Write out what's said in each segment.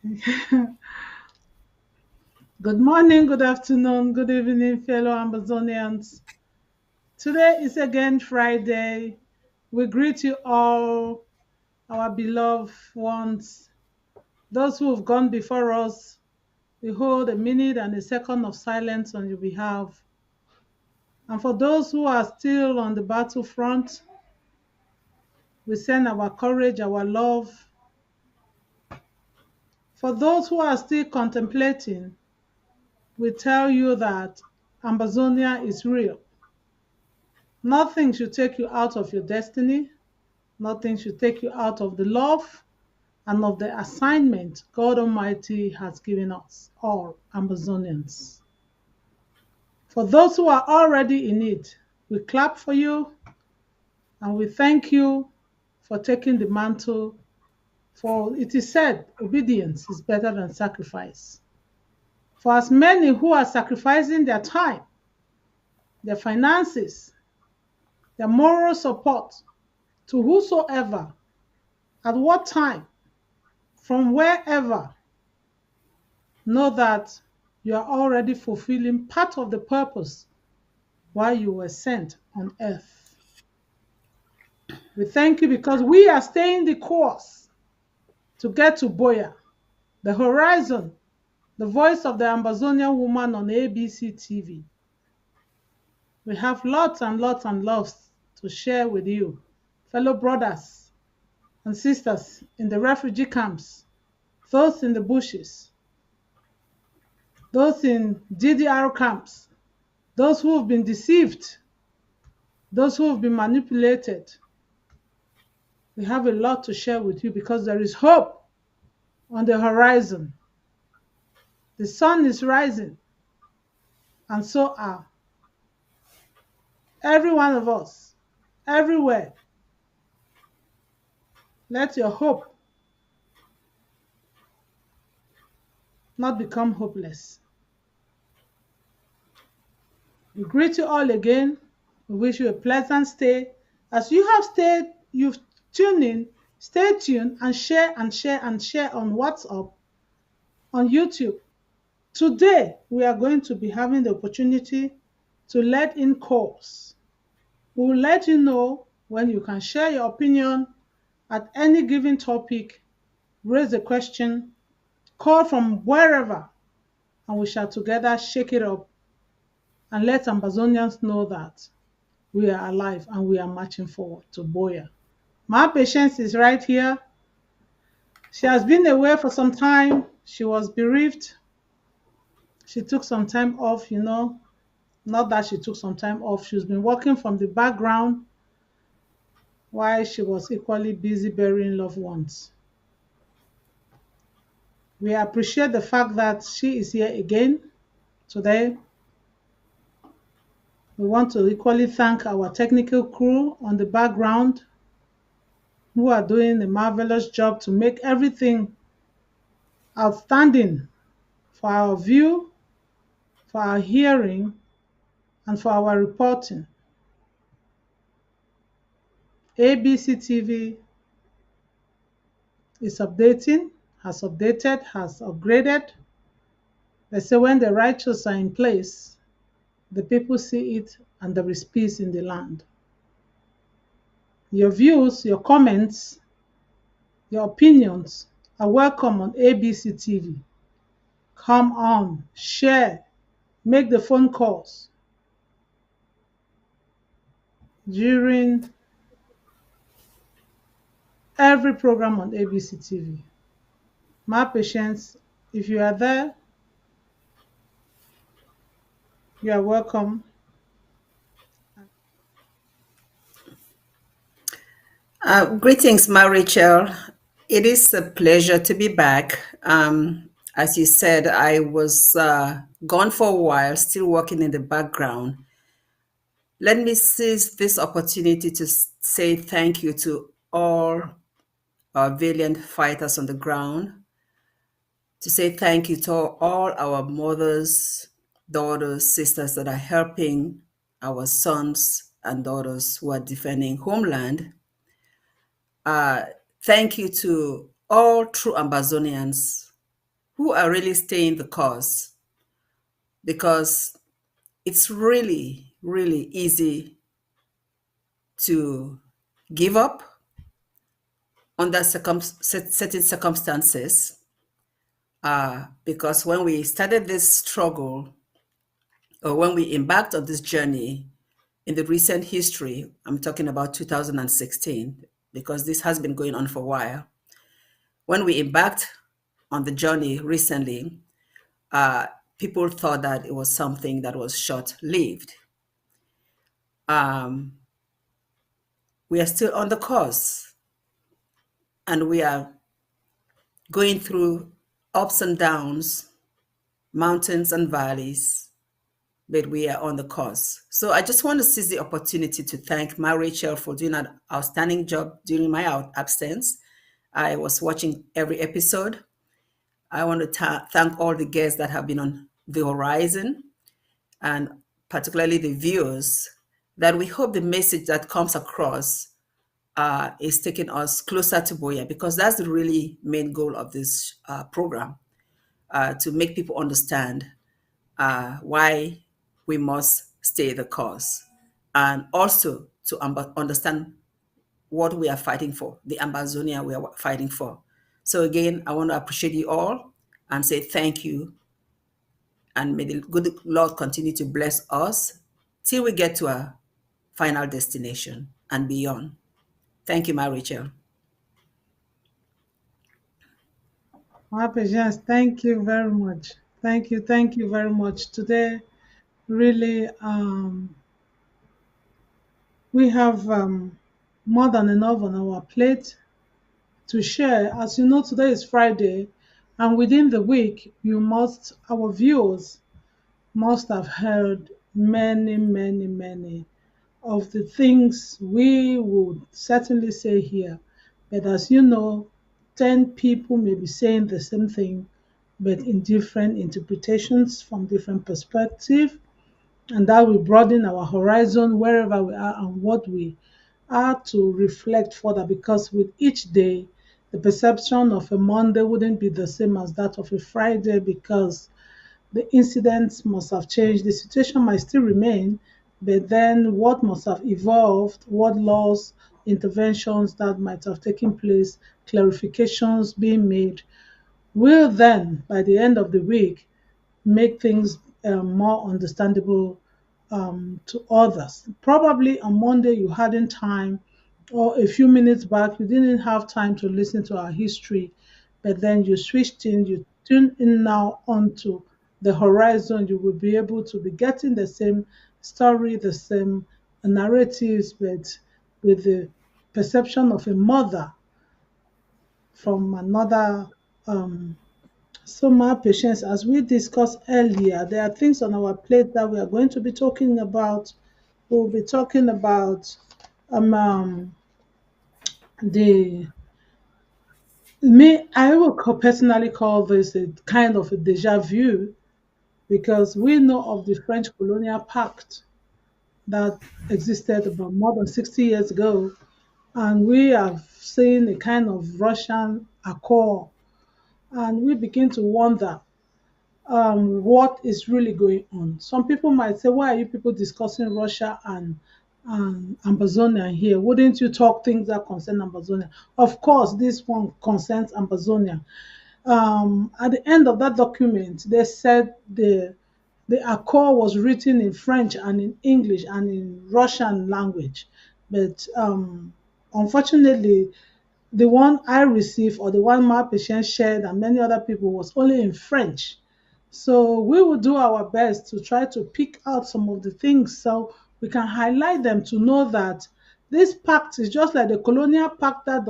Good morning, good afternoon, good evening, fellow Amazonians. Today is again Friday. We greet you all, our beloved ones, those who have gone before us. We hold a minute and a second of silence on your behalf. And for those who are still on the battlefront, we send our courage, our love. For those who are still contemplating, we tell you that Amazonia is real. Nothing should take you out of your destiny. Nothing should take you out of the love and of the assignment God Almighty has given us, all Amazonians. For those who are already in it, we clap for you and we thank you for taking the mantle. For it is said, obedience is better than sacrifice. For as many who are sacrificing their time, their finances, their moral support to whosoever, at what time, from wherever, know that you are already fulfilling part of the purpose why you were sent on earth. We thank you because we are staying the course to get to Boya, the horizon, the voice of the Amazonian woman on ABC TV. We have lots and lots and lots to share with you, fellow brothers and sisters in the refugee camps, those in the bushes, those in DDR camps, those who have been deceived, those who have been manipulated. We have a lot to share with you because there is hope on the horizon. The sun is rising, and so are every one of us, everywhere. Let your hope not become hopeless. We greet you all again. We wish you a pleasant stay. As you have stayed, you've tuned in, stay tuned and share and share and share on WhatsApp, on YouTube. Today, we are going to be having the opportunity to let in calls. We will let you know when you can share your opinion at any given topic, raise a question, call from wherever, and we shall together shake it up and let Amazonians know that we are alive and we are marching forward to Boya. My patience is right here. She has been away for some time. She was bereaved. She took some time off, not that she took some time off. She's been working from the background while she was equally busy burying loved ones. We appreciate the fact that she is here again today. We want to equally thank our technical crew on the background who are doing a marvelous job to make everything outstanding for our view, for our hearing, and for our reporting. ABC TV is updating, has updated, has upgraded. They say when the righteous are in place, the people see it and there is peace in the land. Your views, your comments, your opinions are welcome on ABC TV. Come on, share, make the phone calls during every program on ABC TV. My patients, if you are there, you are welcome. Greetings, Ma Rachel. It is a pleasure to be back. As you said, I was gone for a while, still working in the background. Let me seize this opportunity to say thank you to all our valiant fighters on the ground, to say thank you to all our mothers, daughters, sisters that are helping our sons and daughters who are defending homeland. Thank you to all true Amazonians who are really staying the course, because it's really, really easy to give up under certain circumstances. Because when we started this struggle, or when we embarked on this journey in the recent history, I'm talking about 2016, because this has been going on for a while. When we embarked on the journey recently, uh, people thought that it was something that was short lived. Um, we are still on the course, and we are going through ups and downs, mountains and valleys, but we are on the course. So I just want to seize the opportunity to thank my Rachel for doing an outstanding job during my absence. I was watching every episode. I want to thank all the guests that have been on the horizon, and particularly the viewers, that we hope the message that comes across is taking us closer to Boya, because that's the really main goal of this program, to make people understand why we must stay the course, and also to understand what we are fighting for, the Ambazonia we are fighting for. So again, I want to appreciate you all and say thank you, and may the good Lord continue to bless us till we get to our final destination and beyond. Thank you, my Rachel. My patience, thank you very much. Thank you very much. Today, really, we have more than enough on our plate to share. As you know, today is Friday, and within the week, our viewers must have heard many, many, many of the things we would certainly say here. But as you know, 10 people may be saying the same thing, but in different interpretations from different perspectives. And that will broaden our horizon wherever we are and what we are to reflect further, because with each day, the perception of a Monday wouldn't be the same as that of a Friday, because the incidents must have changed. The situation might still remain, but then what must have evolved, what laws, interventions that might have taken place, clarifications being made, will then, by the end of the week, make things more understandable to others. Probably on Monday you hadn't time, or a few minutes back you didn't have time to listen to our history, but then you switched in, you tune in now onto the horizon. You will be able to be getting the same story, the same narratives, but with the perception of a mother from another. So, my patients, as we discussed earlier, there are things on our plate that we are going to be talking about. We'll be talking about the me. I will personally call this a kind of a deja vu, because we know of the French Colonial Pact that existed about more than 60 years ago, and we have seen a kind of Russian accord, and we begin to wonder what is really going on. Some people might say, why are you people discussing Russia and Amazonia here? Wouldn't you talk things that concern Amazonia? Of course, this one concerns Amazonia. At the end of that document, they said the accord was written in French and in English and in Russian language, but unfortunately, the one I received, or the one my patient shared and many other people, was only in French. So we will do our best to try to pick out some of the things so we can highlight them, to know that this pact is just like the colonial pact that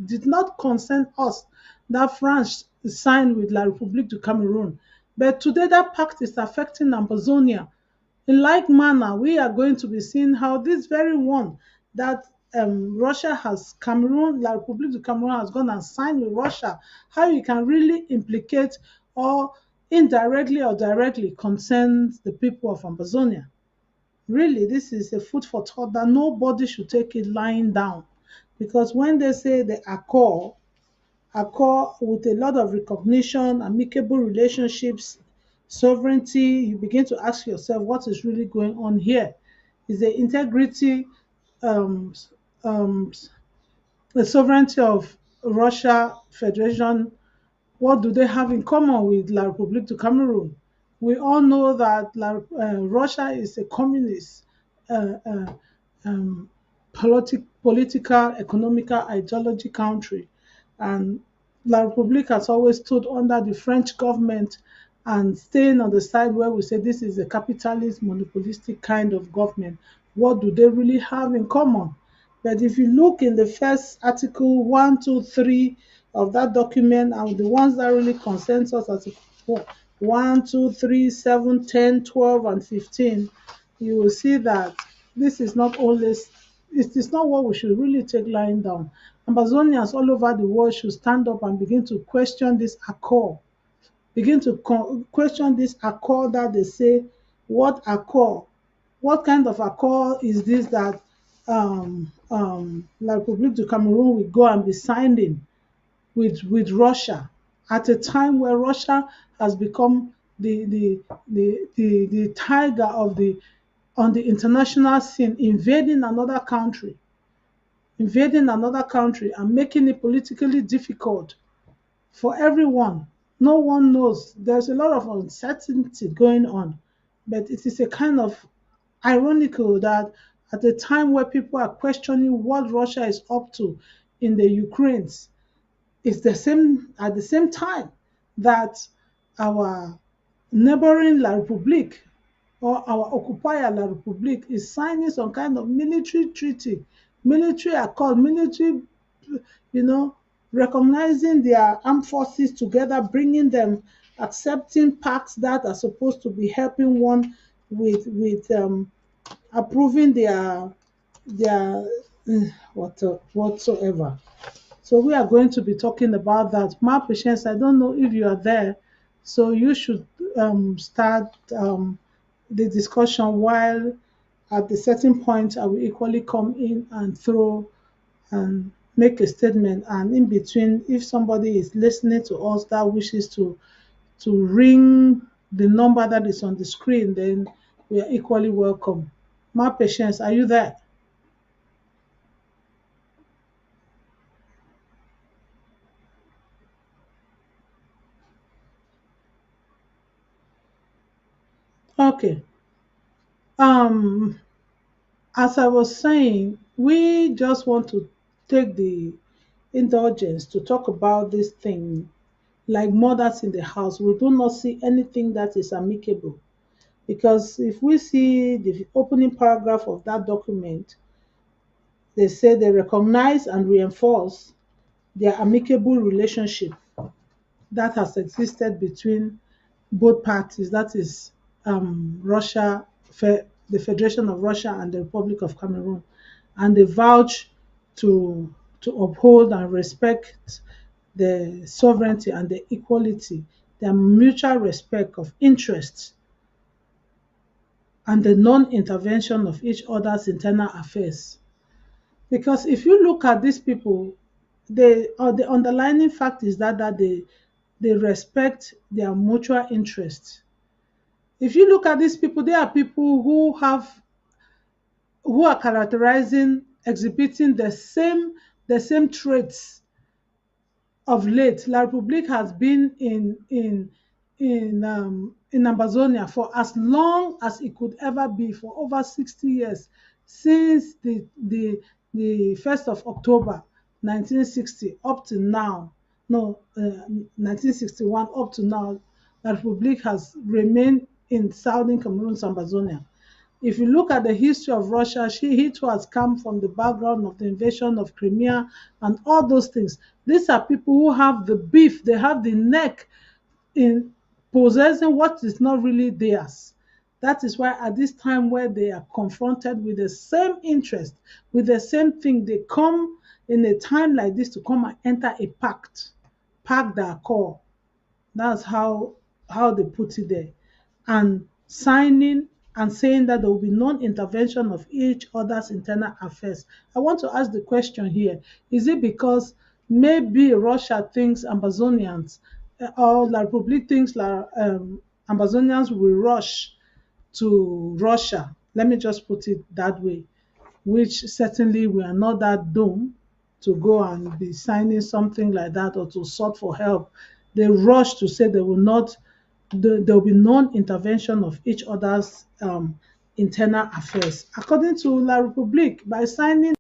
did not concern us, that France signed with La République du Cameroon. But today that pact is affecting Amazonia. In like manner, we are going to be seeing how this very one that Russia has, Cameroon, La République du Cameroon has gone and signed with Russia, how you can really implicate or indirectly or directly concerns the people of Amazonia. Really, this is a food for thought that nobody should take it lying down. Because when they say the accord, accord with a lot of recognition, amicable relationships, sovereignty. You begin to ask yourself what is really going on here. Is the integrity, um, um, the sovereignty of Russia Federation, what do they have in common with La République du Cameroon? We all know that Russia is a communist, uh, uh, um, political, economical, ideology country, and La République has always stood under the French government and staying on the side where we say this is a capitalist, monopolistic kind of government. What do they really have in common? But if you look in the first article 1, 2, 3 of that document, and the ones that really concern us, article 1, 2, 3, 7, 10, 12, and 15, you will see that this is not always, it is not what we should really take lying down. Ambazonians all over the world should stand up and begin to question this accord, begin to question this accord that they say, what accord? What kind of accord is this that La République du Cameroon will go and be signing with Russia at a time where Russia has become the tiger of the on the international scene, invading another country and making it politically difficult for everyone. No one knows. There's a lot of uncertainty going on, but it is a kind of ironical that at a time where people are questioning what Russia is up to in the Ukraines, it's the same at the same time that our neighboring La République or our occupier La République is signing some kind of military treaty, military accord, military, you know, recognizing their armed forces together, bringing them, accepting pacts that are supposed to be helping one with approving their whatsoever. So we are going to be talking about that. My patience, I don't know if you are there, so you should start the discussion, while at the certain point I will equally come in and throw and make a statement, and in between, if somebody is listening to us that wishes to ring the number that is on the screen, then we are equally welcome. My patience, are you there? Okay. Um, as I was saying, we just want to take the indulgence to talk about this thing like mothers in the house. We do not see anything that is amicable, because if we see the opening paragraph of that document, they say they recognize and reinforce their amicable relationship that has existed between both parties, that is Russia, the Federation of Russia and the Republic of Cameroon, and they vouch to uphold and respect the sovereignty and the equality, the mutual respect of interests, and the non-intervention of each other's internal affairs. Because if you look at these people, the underlying fact is that they respect their mutual interests. If you look at these people, they are people who are characterizing, exhibiting the same traits of late. La Republique has been in Amazonia for as long as it could ever be, for over 60 years, since the 1st of October 1960 up to now. No, 1961 up to now, La Republique has remained in southern Cameroon, Amazonia. If you look at the history of Russia, he too has come from the background of the invasion of Crimea and all those things. These are people who have the beef, they have the neck in possessing what is not really theirs. That is why at this time where they are confronted with the same interest, with the same thing, they come in a time like this to come and enter a pact that call. That's how they put it there. And signing and saying that there will be non-intervention of each other's internal affairs. I want to ask the question here: is it because Maybe Russia thinks Amazonians, or La Republic thinks Amazonians will rush to Russia. Let me just put it that way, which certainly we are not that dumb to go and be signing something like that or to sought for help. They rush to say they will not, there will be non-intervention of each other's internal affairs. According to La Republique, by signing.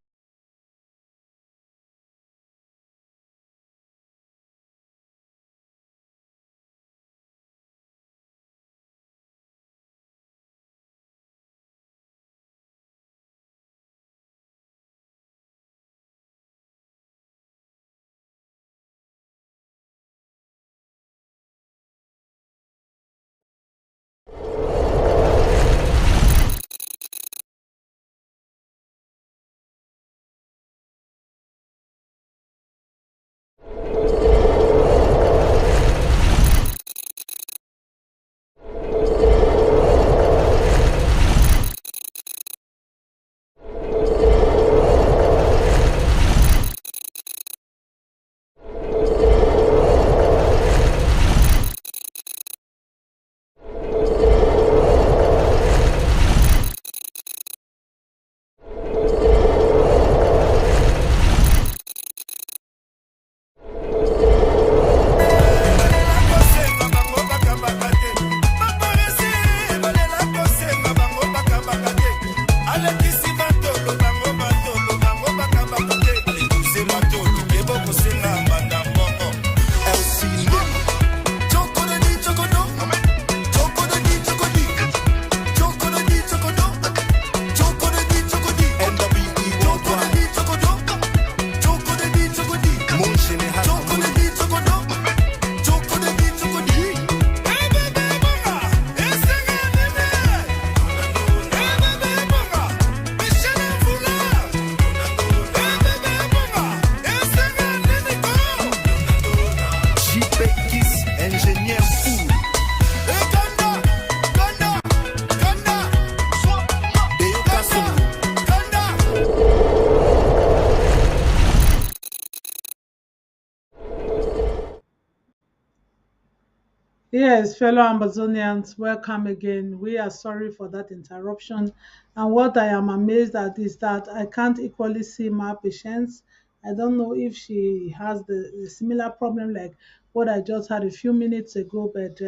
Yes, fellow Amazonians, welcome again. We are sorry for that interruption. And what I am amazed at is that I can't equally see my patients. I don't know if she has the similar problem like what I just had a few minutes ago. But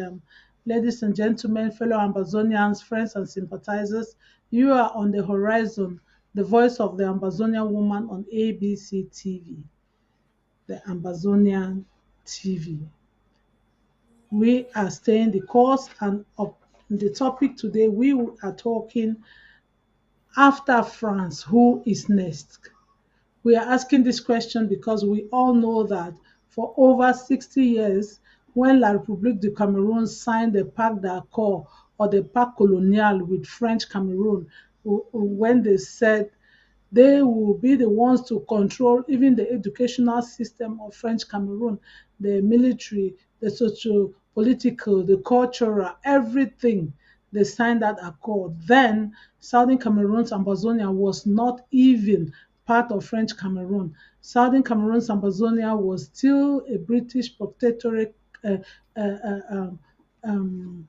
ladies and gentlemen, fellow Amazonians, friends and sympathizers, you are on the horizon, the voice of the Amazonian woman on ABC TV, the Amazonian TV. We are staying the course, and of the topic today we are talking after France, who is next? We are asking this question because we all know that for over 60 years, when La République du Cameroon signed the pact d'accord or the pact colonial with French Cameroon, when they said they will be the ones to control even the educational system of French Cameroon, the military, the socio political, the cultural, everything. They signed that accord. Then Southern Cameroon's Ambazonia was not even part of French Cameroon. Southern Cameroon's Ambazonia was still a British protectorate, uh, uh, uh, um, um,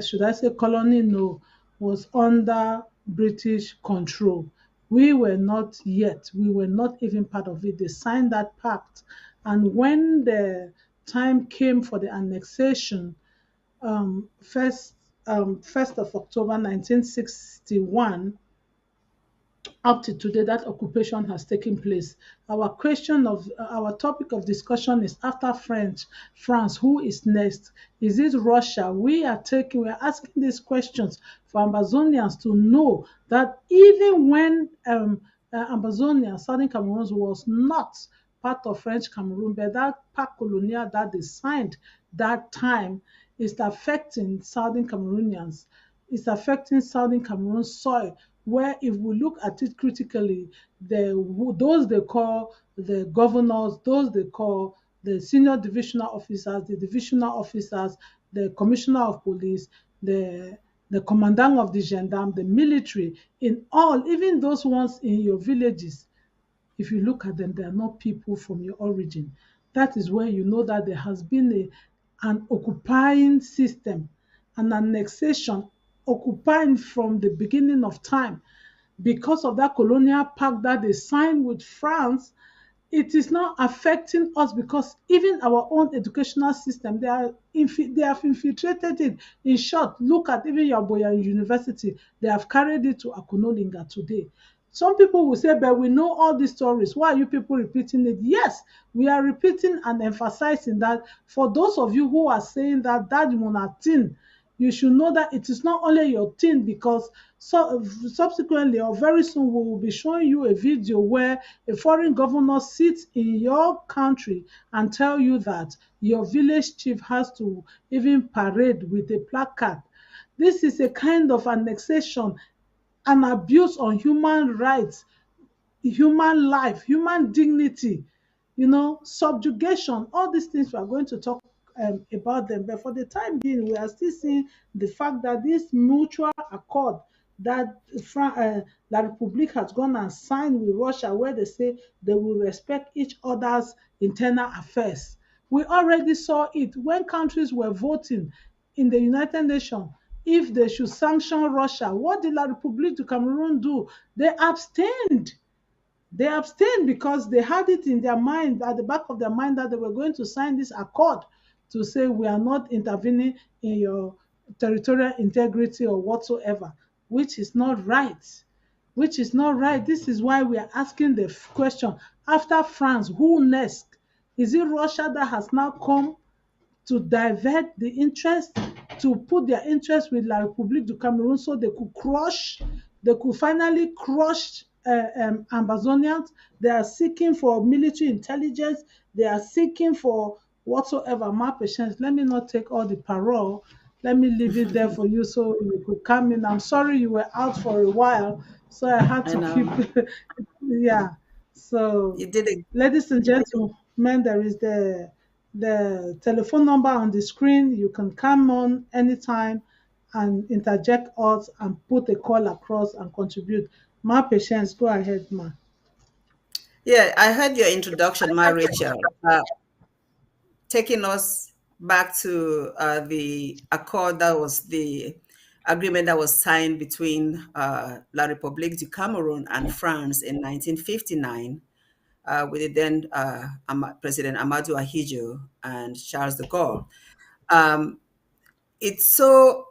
should I say colony? No, was under British control. We were not even part of it. They signed that pact. And when the time came for the annexation, first, 1st of October 1961, up to today, that occupation has taken place. Our topic of discussion is after France, who is next? Is it Russia? We are asking these questions for Amazonians to know that even when Amazonia, Southern Cameroon was not part of French Cameroon, but that pact colonial that they signed that time is affecting Southern Cameroonians. It's affecting Southern Cameroon soil, where if we look at it critically, those they call the governors, those they call the senior divisional officers, the divisional officers, the commissioner of police, the commandant of the gendarme, the military, in all, even those ones in your villages, if you look at them, they are not people from your origin. That is where you know that there has been an occupying system, an annexation, occupying from the beginning of time because of that colonial pact that they signed with France. It is not affecting us because even our own educational system, they have infiltrated it. In short, look at even your boy university, they have carried it to Akonolinga today. Some people will say, but we know all these stories. Why are you people repeating it? Yes, we are repeating and emphasizing that for those of you who are saying that that thing, you should know that it is not only your thing, because subsequently or very soon we will be showing you a video where a foreign governor sits in your country and tell you that your village chief has to even parade with a placard. This is a kind of annexation, an abuse on human rights, human life, human dignity, subjugation, all these things we are going to talk about them. But for the time being, we are still seeing the fact that this mutual accord that La Republic has gone and signed with Russia, where they say they will respect each other's internal affairs. We already saw it when countries were voting in the United Nations if they should sanction Russia. What did La Republique du Cameroon do? They abstained. They abstained because they had it in their mind, at the back of their mind, that they were going to sign this accord to say we are not intervening in your territorial integrity or whatsoever, which is not right. Which is not right. This is why we are asking the question, after France, who next? Is it Russia that has now come to divert the interest, to put their interest with La République du Cameroon so they could finally crush Ambazonians. They are seeking for military intelligence. They are seeking for whatsoever. My patience, let me not take all the parole. Let me leave it there for you so you could come in. I'm sorry you were out for a while, so I had I to keep, know yeah. So, you did it. ladies and gentlemen, there is the telephone number on the screen. You can come on anytime and interject us and put a call across and contribute. Ma patience, go ahead, ma. Yeah, I heard your introduction, my Rachel, taking us back to the accord that was the agreement that was signed between La République du Cameroon and France in 1959 with the then President Amadou Ahidjo and Charles de Gaulle. Um, it's so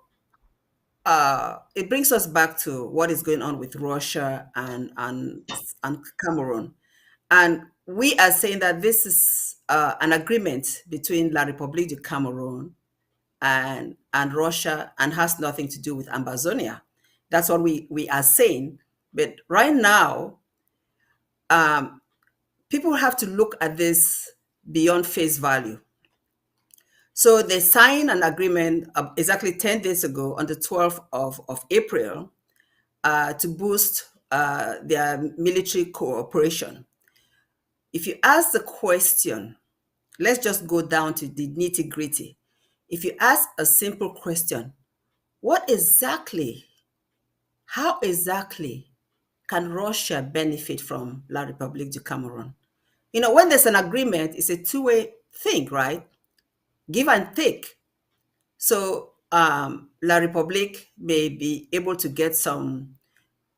it brings us back to what is going on with Russia and Cameroon. And we are saying that this is an agreement between La République du Cameroon and Russia and has nothing to do with Ambazonia. That's what we are saying. But right now, um, people have to look at this beyond face value. So they signed an agreement exactly 10 days ago on the 12th of April to boost their military cooperation. If you ask the question, let's just go down to the nitty gritty. If you ask a simple question, what exactly, how exactly can Russia benefit from La République du Cameroon? You know, when there's an agreement, it's a two-way thing, right? Give and take. So La République may be able to get some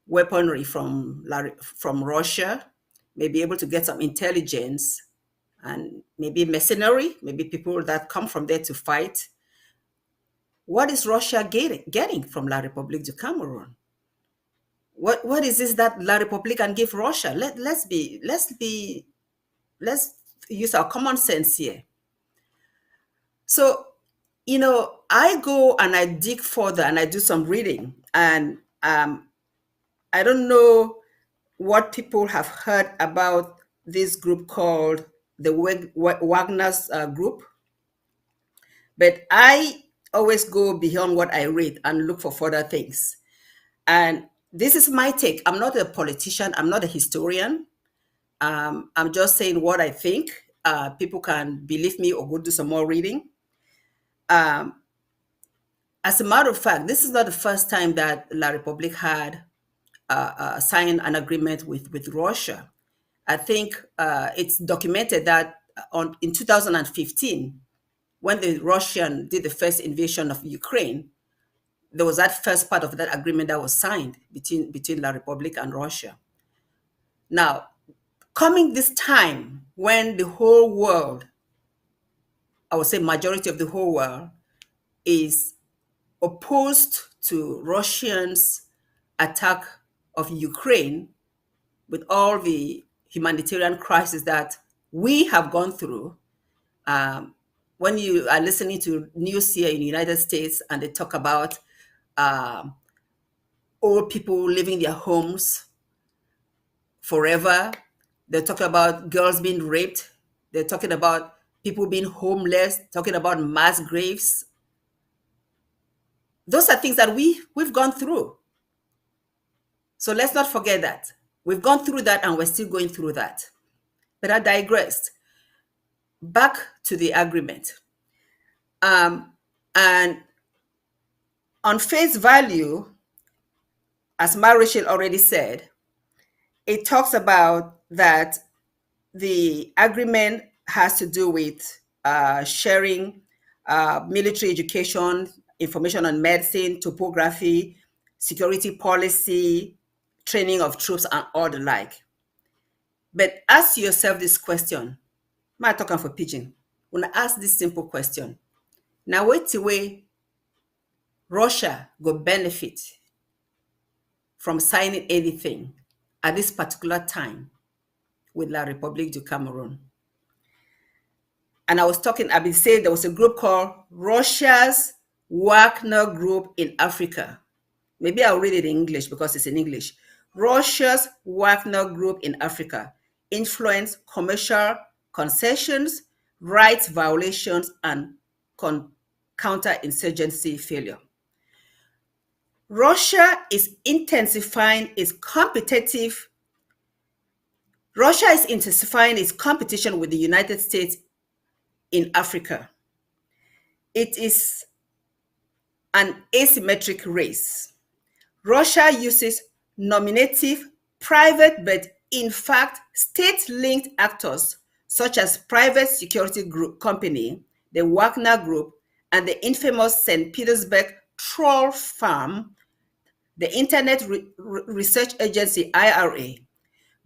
weaponry from Russia, may be able to get some intelligence and maybe mercenary, maybe people that come from there to fight. What is Russia getting from La République du Cameroon? What is this that La République can give Russia? Let's use our common sense here. So, you know, I go and I dig further and I do some reading, and I don't know what people have heard about this group called the Wagner's group, but I always go beyond what I read and look for further things. And this is my take. I'm not a politician. I'm not a historian. I'm just saying what I think. People can believe me or go do some more reading. Um, as a matter of fact, this is not the first time that La République had signed an agreement with Russia. I think it's documented that in 2015, when the Russian did the first invasion of Ukraine, there was that first part of that agreement that was signed between La Republic and Russia. Now, coming this time when the whole world, I would say majority of the whole world, is opposed to Russians' attack of Ukraine, with all the humanitarian crisis that we have gone through. Um, when you are listening to news here in the United States and they talk about um, old people leaving their homes forever, they're talking about girls being raped, they're talking about people being homeless, talking about mass graves. Those are things that we've gone through. So let's not forget that. We've gone through that and we're still going through that. But I digressed. Back to the agreement. And on face value, as Marichel already said, it talks about that the agreement has to do with sharing military education, information on medicine, topography, security policy, training of troops, and all the like. But ask yourself this question. I'm talking for pigeon. When I ask this simple question, now wait till way Russia go benefit from signing anything at this particular time with La République du Cameroon. And I've been saying there was a group called Russia's Wagner Group in Africa. Maybe I'll read it in English because it's in English. Russia's Wagner Group in Africa influence commercial concessions, rights violations, and counterinsurgency failure. Russia is intensifying its competition with the United States in Africa. It is an asymmetric race. Russia uses nominative, private, but in fact state-linked actors such as private security group company, the Wagner Group, and the infamous St. Petersburg troll farm, the Internet Research Agency, IRA.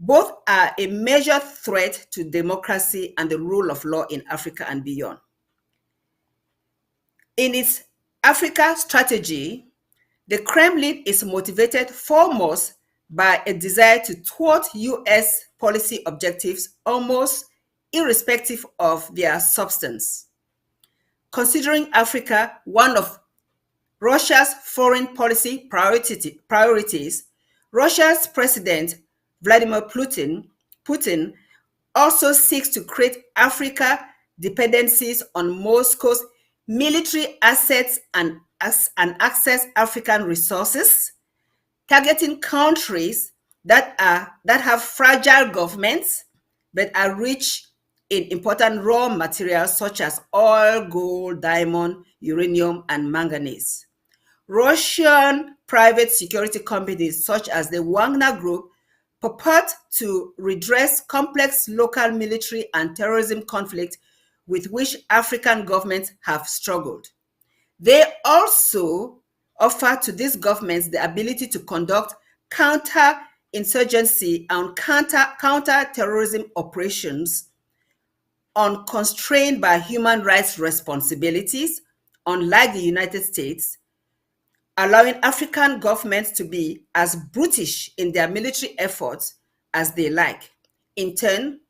Both are a major threat to democracy and the rule of law in Africa and beyond. In its Africa strategy, the Kremlin is motivated foremost by a desire to thwart US policy objectives almost irrespective of their substance. Considering Africa one of Russia's foreign policy priorities, Russia's President Vladimir Putin also seeks to create Africa dependencies on Moscow's military assets and access African resources, targeting countries that have fragile governments but are rich in important raw materials such as oil, gold, diamond, uranium, and manganese. Russian private security companies such as the Wagner Group purport to redress complex local military and terrorism conflicts with which African governments have struggled. They also offer to these governments the ability to conduct counter-insurgency and counter-terrorism operations unconstrained by human rights responsibilities, unlike the United States, allowing African governments to be as brutish in their military efforts as they like. In turn,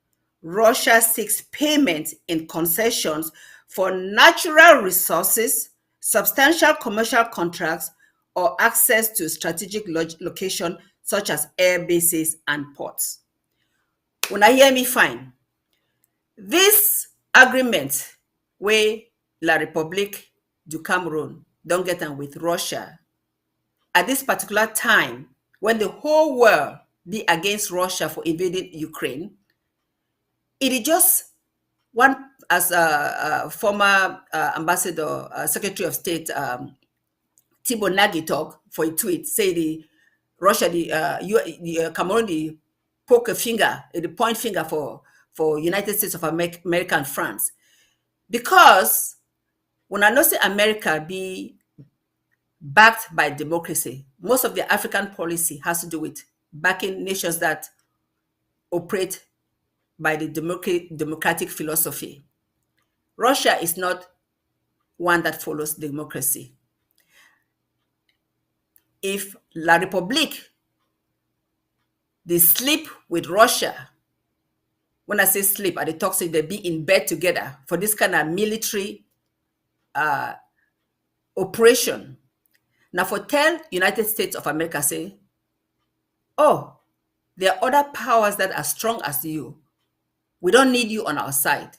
Russia seeks payment in concessions for natural resources, substantial commercial contracts, or access to strategic locations such as air bases and ports. When I hear me fine, this agreement where La République du Cameroon don't get on with Russia at this particular time when the whole world be against Russia for invading Ukraine, it is just one, as a former ambassador, Secretary of State Thibault Nagy talk for a tweet, say the Russia, the Cameroon, poke a finger, the point finger for United States of America and France. Because when I know say America be backed by democracy, most of the African policy has to do with backing nations that operate by the democratic philosophy. Russia is not one that follows democracy. If La République, they sleep with Russia, when I say sleep, I dey talk say they be in bed together for this kind of military operation. Now for tell United States of America say, oh, there are other powers that are strong as you. We don't need you on our side.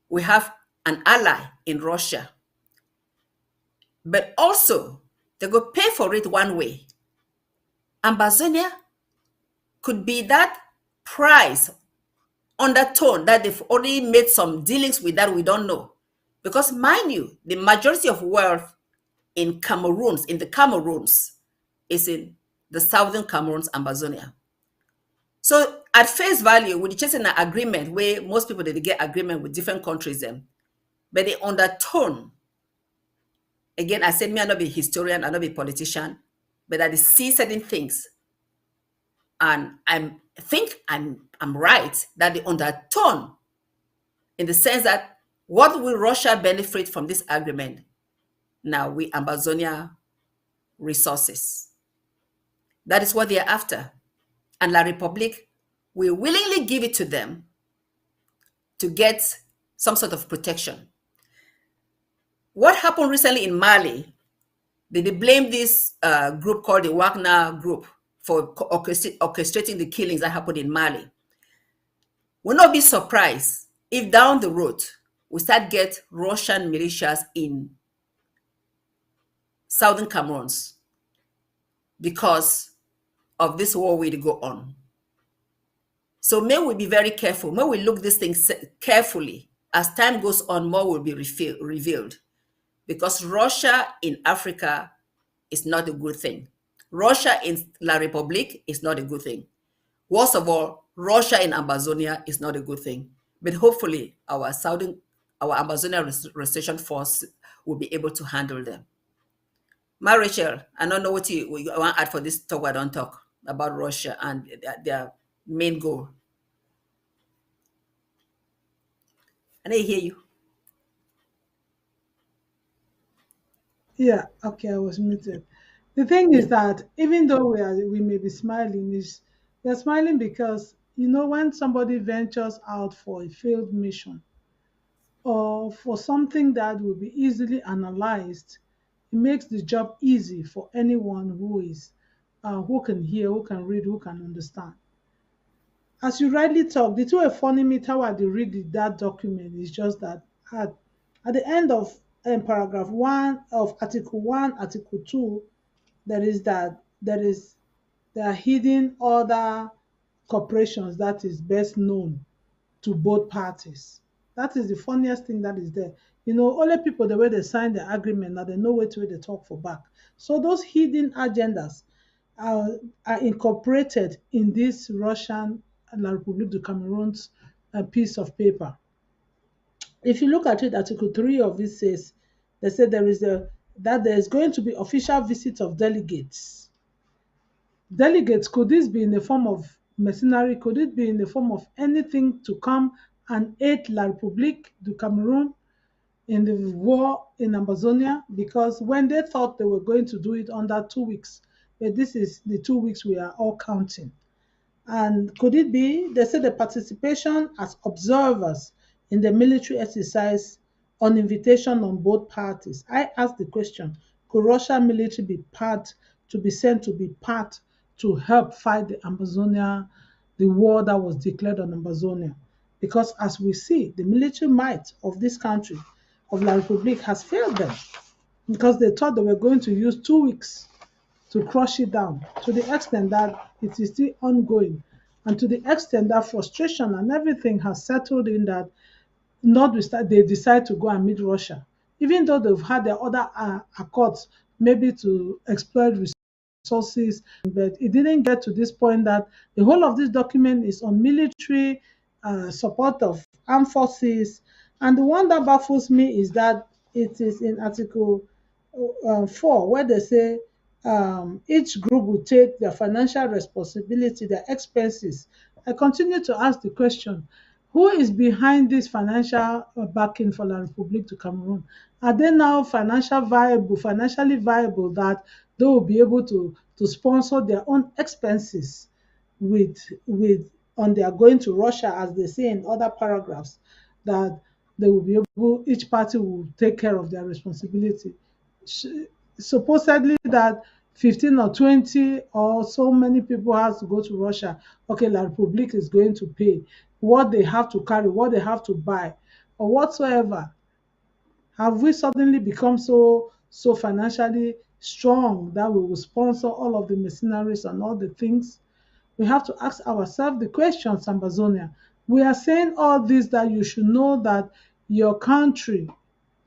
We have an ally in Russia. But also, they go pay for it one way. Ambazonia could be that price undertone that they've already made some dealings with that we don't know. Because mind you, the majority of wealth in Cameroons, in the Cameroons, is in the southern Cameroons, Amazonia. So at face value, we just in an agreement where most people they get agreement with different countries them, but the undertone. Again, I said me I not be historian, I not be politician, but I see certain things, and I'm right that the undertone, in the sense that what will Russia benefit from this agreement? Now we Amazonia resources. That is what they are after, and La Republique will willingly give it to them to get some sort of protection. What happened recently in Mali? They blame this group called the Wagner group for orchestrating the killings that happened in Mali. We'll not be surprised if down the road we start get Russian militias in southern Cameroons because of this war will go on. So may we be very careful. May we look these things carefully. As time goes on, more will be revealed. Because Russia in Africa is not a good thing. Russia in La République is not a good thing. Worst of all, Russia in Amazonia is not a good thing. But hopefully, our Amazonia Restoration Force will be able to handle them. Ma Rachel, I don't know what you want to add for this talk. I don't talk about Russia and their main goal. I didn't hear you. Yeah, okay, I was muted. The thing is that even though we may be smiling, is we're smiling because when somebody ventures out for a failed mission or for something that will be easily analyzed, it makes the job easy for anyone who can hear, who can read, who can understand. As you rightly talk, the two a funny meet how I dey read that document is just that at the end of paragraph 1 of article 1, article 2, there are hidden other corporations that is best known to both parties. That is the funniest thing that is there. Only people the way they sign the agreement now they know which way they talk for back. So those hidden agendas are, are incorporated in this Russian La République du Cameroon's piece of paper. If you look at it, Article 3 of it says they said that there is going to be official visits of delegates. Delegates, could this be in the form of mercenary? Could it be in the form of anything to come and aid La République du Cameroon in the war in Amazonia? Because when they thought they were going to do it under 2 weeks, but this is the 2 weeks we are all counting. And could it be, they said, the participation as observers in the military exercise on invitation on both parties? I asked the question, could Russian military be sent to be part to help fight the war that was declared on Amazonia? Because as we see, the military might of this country, of La République, has failed them because they thought they were going to use 2 weeks to crush it down, to the extent that it is still ongoing, and to the extent that frustration and everything has settled in that notwithstanding they decide to go and meet Russia, even though they've had their other accords, maybe to exploit resources, but it didn't get to this point that the whole of this document is on military support of armed forces. And the one that baffles me is that it is in Article 4, where they say each group will take their financial responsibility, their expenses. I continue to ask the question, who is behind this financial backing for La République du Cameroon? Are they now financially viable that they will be able to sponsor their own expenses with with on their going to Russia, as they say in other paragraphs, that they will be able, each party will take care of their responsibility. Sh- Supposedly that 15 or 20 or so many people has to go to Russia. Okay, La Republic is going to pay what they have to carry, what they have to buy, or whatsoever. Have we suddenly become so financially strong that we will sponsor all of the mercenaries and all the things? We have to ask ourselves the question, Sambazonia. We are saying all this that you should know that your country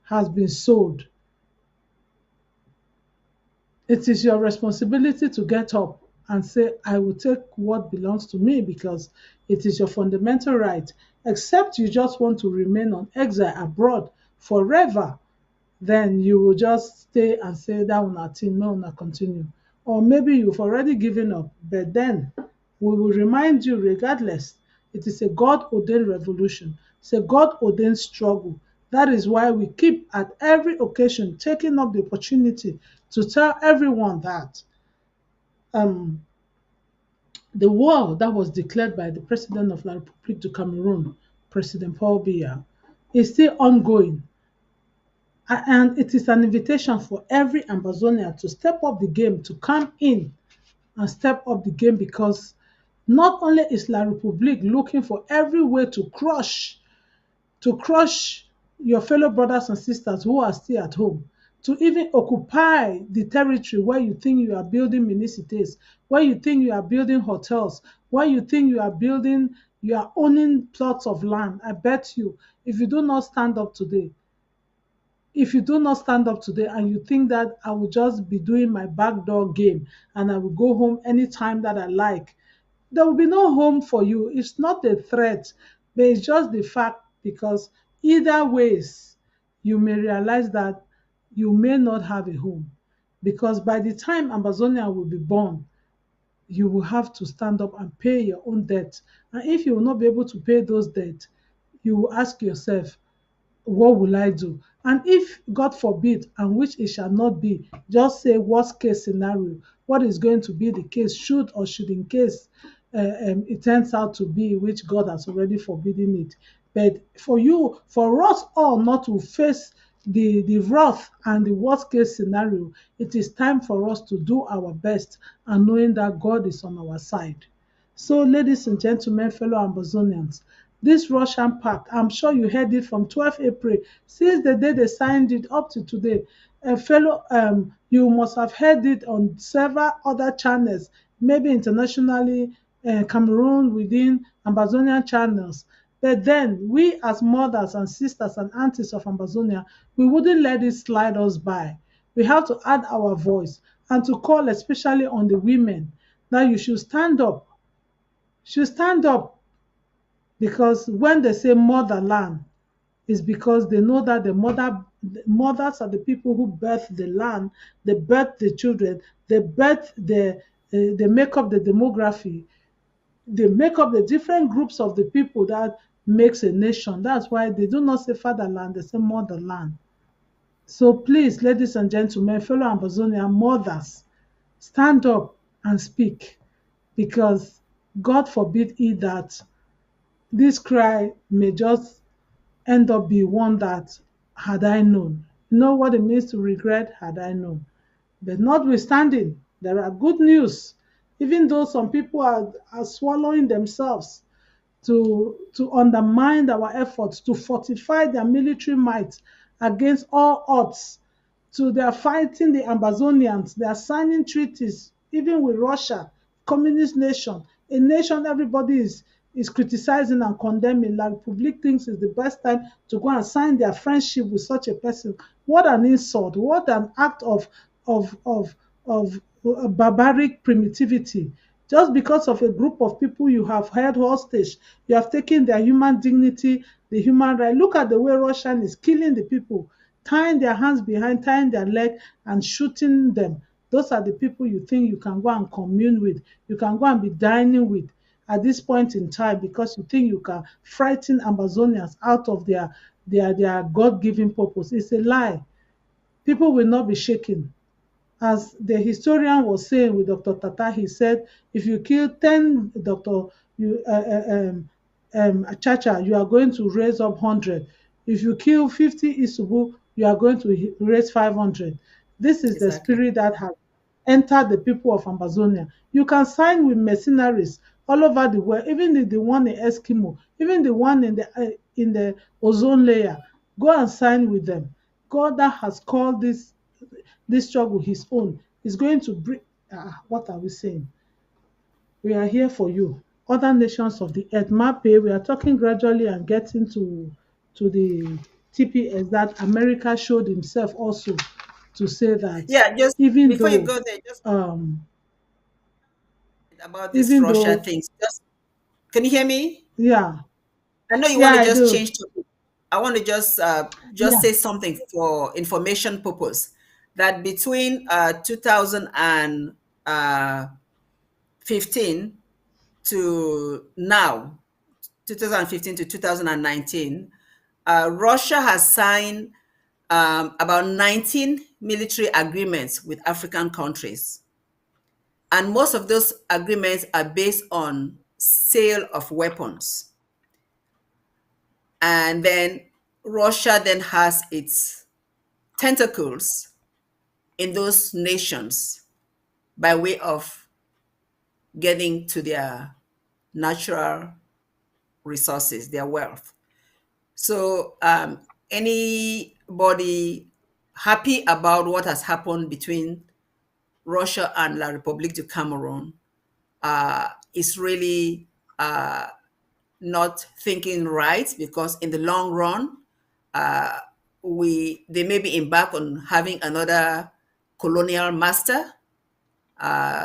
has been sold. It is your responsibility to get up and say, I will take what belongs to me because it is your fundamental right, except you just want to remain on exile abroad forever. Then you will just stay and say that will not no not continue. Or maybe you've already given up, but then we will remind you regardless. It is a God ordained revolution, it's a God ordained struggle. That is why we keep at every occasion taking up the opportunity to tell everyone that um, the war that was declared by the president of La République du Cameroon, President Paul Biya, is still ongoing. And it is an invitation for every Ambazonia to step up the game, to come in and step up the game, because not only is La Republique looking for every way to crush your fellow brothers and sisters who are still at home, to even occupy the territory where you think you are building municipates, where you think you are building hotels, where you think you are owning plots of land. I bet you, if you do not stand up today, if you do not stand up today and you think that I will just be doing my backdoor game and I will go home anytime that I like, there will be no home for you. It's not a threat, but it's just the fact, because either ways, you may realize that you may not have a home. Because by the time Amazonia will be born, you will have to stand up and pay your own debt. And if you will not be able to pay those debts, you will ask yourself, what will I do? And if, God forbid, and which it shall not be, just say worst case scenario, what is going to be the case, should or should in case it turns out to be, which God has already forbidden it. But for us all not to face the wrath and the worst case scenario, it is time for us to do our best and knowing that God is on our side. So, ladies and gentlemen, fellow Amazonians, this Russian pact, I'm sure you heard it from 12 April, since the day they signed it up to today. You must have heard it on several other channels, maybe internationally, Cameroon within Amazonian channels. But then, we as mothers and sisters and aunties of Amazonia, we wouldn't let it slide us by. We have to add our voice and to call especially on the women that you should stand up, because when they say motherland, is because they know that the mothers are the people who birth the land, they birth the children, they make up the demography, they make up the different groups of the people that makes a nation. That's why they do not say fatherland, they say motherland. So please, ladies and gentlemen, fellow Amazonian mothers, stand up and speak, because God forbid it that this cry may just end up be one that, had I known. You know what it means to regret, had I known. But notwithstanding, there are good news. Even though some people are swallowing themselves to undermine our efforts, to fortify their military might against all odds. So they are fighting the Amazonians. They are signing treaties, even with Russia, communist nation, a nation everybody is criticizing and condemning. La Republic thinks is the best time to go and sign their friendship with such a person. What an insult! What an act of of barbaric primitivity. Just because of a group of people you have held hostage, you have taken their human dignity, the human right. Look at the way Russian is killing the people, tying their hands behind, tying their leg, and shooting them. Those are the people you think you can go and commune with, you can go and be dining with at this point in time, because you think you can frighten Amazonians out of their God-given purpose. It's a lie. People will not be shaken. As the historian was saying with Dr. Tata, he said, if you kill 10 Dr. Achacha, you are going to raise up 100. If you kill 50 Isubu, you are going to raise 500. This is the Exactly. spirit that has entered the people of Amazonia. You can sign with mercenaries all over the world, even the one in Eskimo, even the one in the ozone layer. Go and sign with them. God that has called this struggle his own is going to bring. What are we saying? We are here for you. Other nations of the earth, MAPE, we are talking gradually and getting to the TPS that America showed himself also to say that Yeah, just even before you though go there, just um about this even Russia though things. Just can you hear me? yeah, I know you yeah, want to I just do. change topic. I want to just Yeah. say something for information purpose. That between 2015 to now, 2015 to 2019, Russia has signed about 19 military agreements with African countries. And most of those agreements are based on sale of weapons. And then Russia then has its tentacles in those nations by way of getting to their natural resources, their wealth. So anybody happy about what has happened between Russia and La République du Cameroon is really uh, not thinking right, because in the long run, uh, we they may be embark on having another colonial master,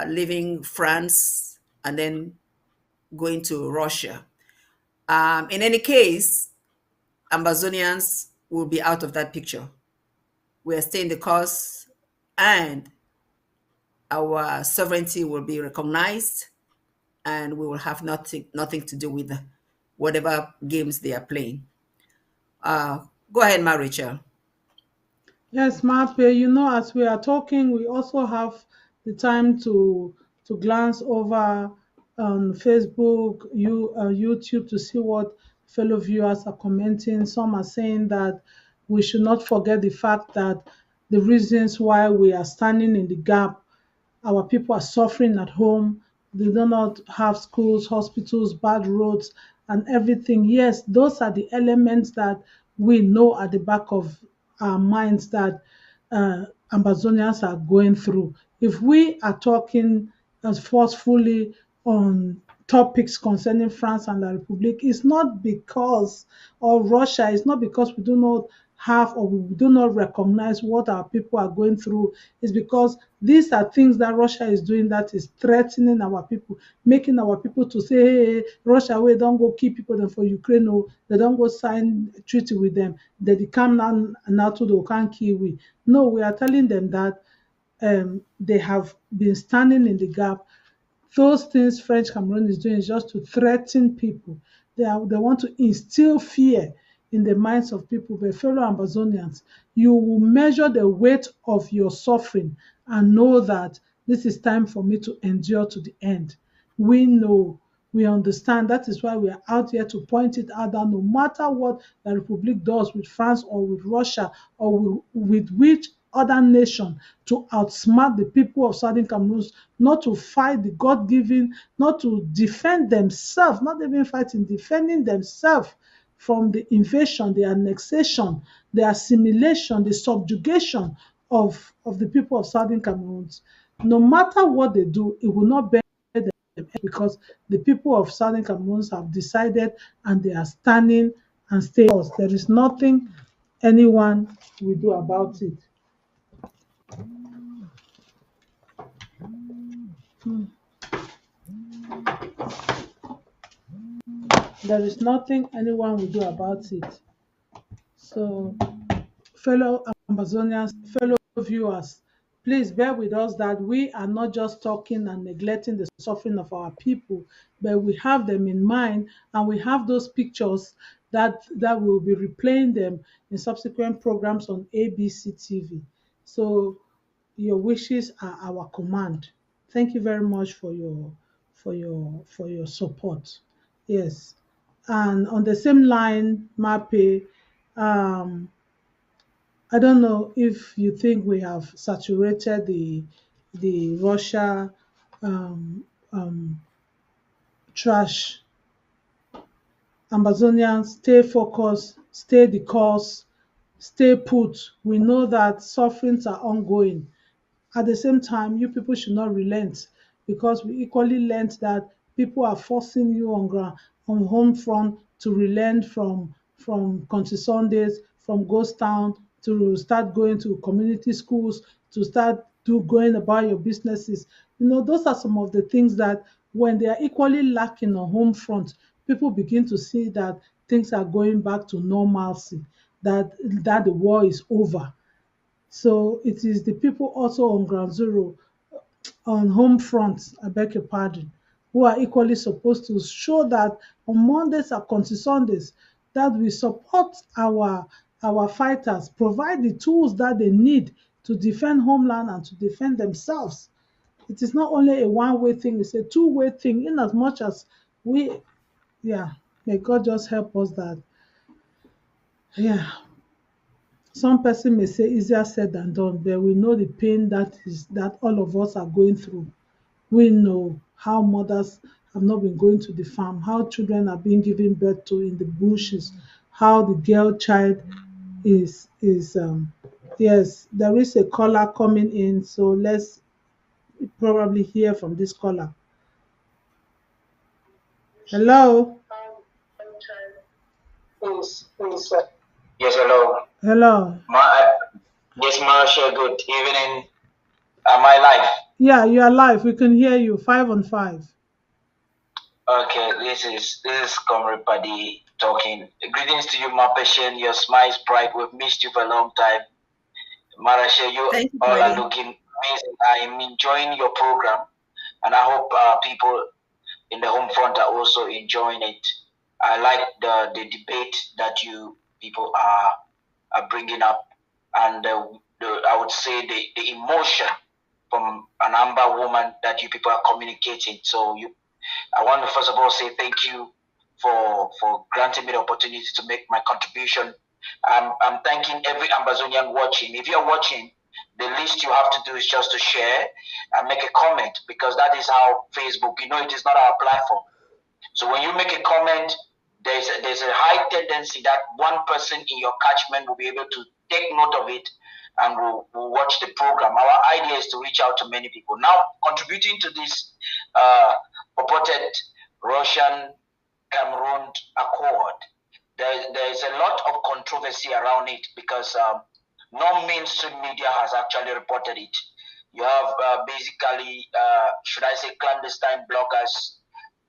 leaving France and then going to Russia. In any case, Amazonians will be out of that picture. We are staying the course, and our sovereignty will be recognized, and we will have nothing to do with whatever games they are playing. Go ahead, Ma Rachel. Yes, Mape, as we are talking, we also have the time to glance over on Facebook, YouTube to see what fellow viewers are commenting. Some are saying that we should not forget the fact that the reasons why we are standing in the gap, our people are suffering at home. They do not have schools, hospitals, bad roads, and everything. Yes, those are the elements that we know at the back of our minds that Amazonians are going through. If we are talking as forcefully on topics concerning France and La République, it's not because of Russia, it's not because we do not have or we do not recognize what our people are going through. It's because these are things that Russia is doing that is threatening our people, making our people to say, hey, Russia, we don't go keep people them for Ukraine, or they don't go sign a treaty with them, that they come now to the can kill we. No, we are telling them that they have been standing in the gap. Those things French Cameroon is doing is just to threaten people. They want to instill fear in the minds of people. But fellow Amazonians, you will measure the weight of your suffering and know that this is time for me to endure to the end. We know, we understand. That is why we are out here to point it out that no matter what the Republic does with France or with Russia or with which other nation to outsmart the people of Southern Cameroon, not to fight the God given, not to defend themselves, not even fighting, defending themselves from the invasion, the annexation, the assimilation, the subjugation of the people of Southern Cameroon. No matter what they do, it will not bear them, because the people of Southern Cameroon have decided and they are standing and staying. There is nothing anyone will do about it. There is nothing anyone will do about it. So, fellow Amazonians, fellow viewers, please bear with us that we are not just talking and neglecting the suffering of our people, but we have them in mind, and we have those pictures that will be replaying them in subsequent programs on ABC TV. So your wishes are our command. Thank you very much for your support. Yes. And on the same line, Mape, um, I don't know if you think we have saturated the Russia um, um, trash. Amazonians, stay focused, stay the course, stay put. We know that sufferings are ongoing. At the same time, you people should not relent, because we equally learned that people are forcing you on home front to relent from country Sundays, from ghost town, to start going to community schools, to start going about your businesses. Those are some of the things that, when they are equally lacking on home front, people begin to see that things are going back to normalcy, that the war is over. So it is the people also on ground zero, on home front, I beg your pardon, who are equally supposed to show that on Mondays and country Sundays, that we support our fighters, provide the tools that they need to defend homeland and to defend themselves. It is not only a one-way thing, it's a two-way thing, in as much as we, yeah, may God just help us that, yeah. Some person may say easier said than done, but we know the pain that all of us are going through. We know how mothers have not been going to the farm, how children are being given birth to in the bushes, how the girl child is. Yes, there is a caller coming in, so let's probably hear from this caller. Hello. Yes, hello. Hello. Yes, Marsha, good evening. My life. Yeah, you are live. We can hear you. 5 on 5. Okay, this is Comrade Paddy talking. Greetings to you, my patient. Your smile is bright. We've missed you for a long time. Marasha, you Thank you, all are Paddy. looking amazing. I'm enjoying your program, and I hope people in the home front are also enjoying it. I like the debate that you people are bringing up, and I would say the emotion from an Amber woman that you people are communicating. So I want to first of all say thank you for granting me the opportunity to make my contribution. I'm thanking every Amazonian watching. If you're watching, the least you have to do is just to share and make a comment, because that is how Facebook, it is not our platform. So when you make a comment, there's a high tendency that one person in your catchment will be able to take note of it and will watch the program. Our idea is to reach out to many people. Now, contributing to this purported Russian-Cameroon accord, there is a lot of controversy around it, because no mainstream media has actually reported it. You have basically, should I say, clandestine bloggers,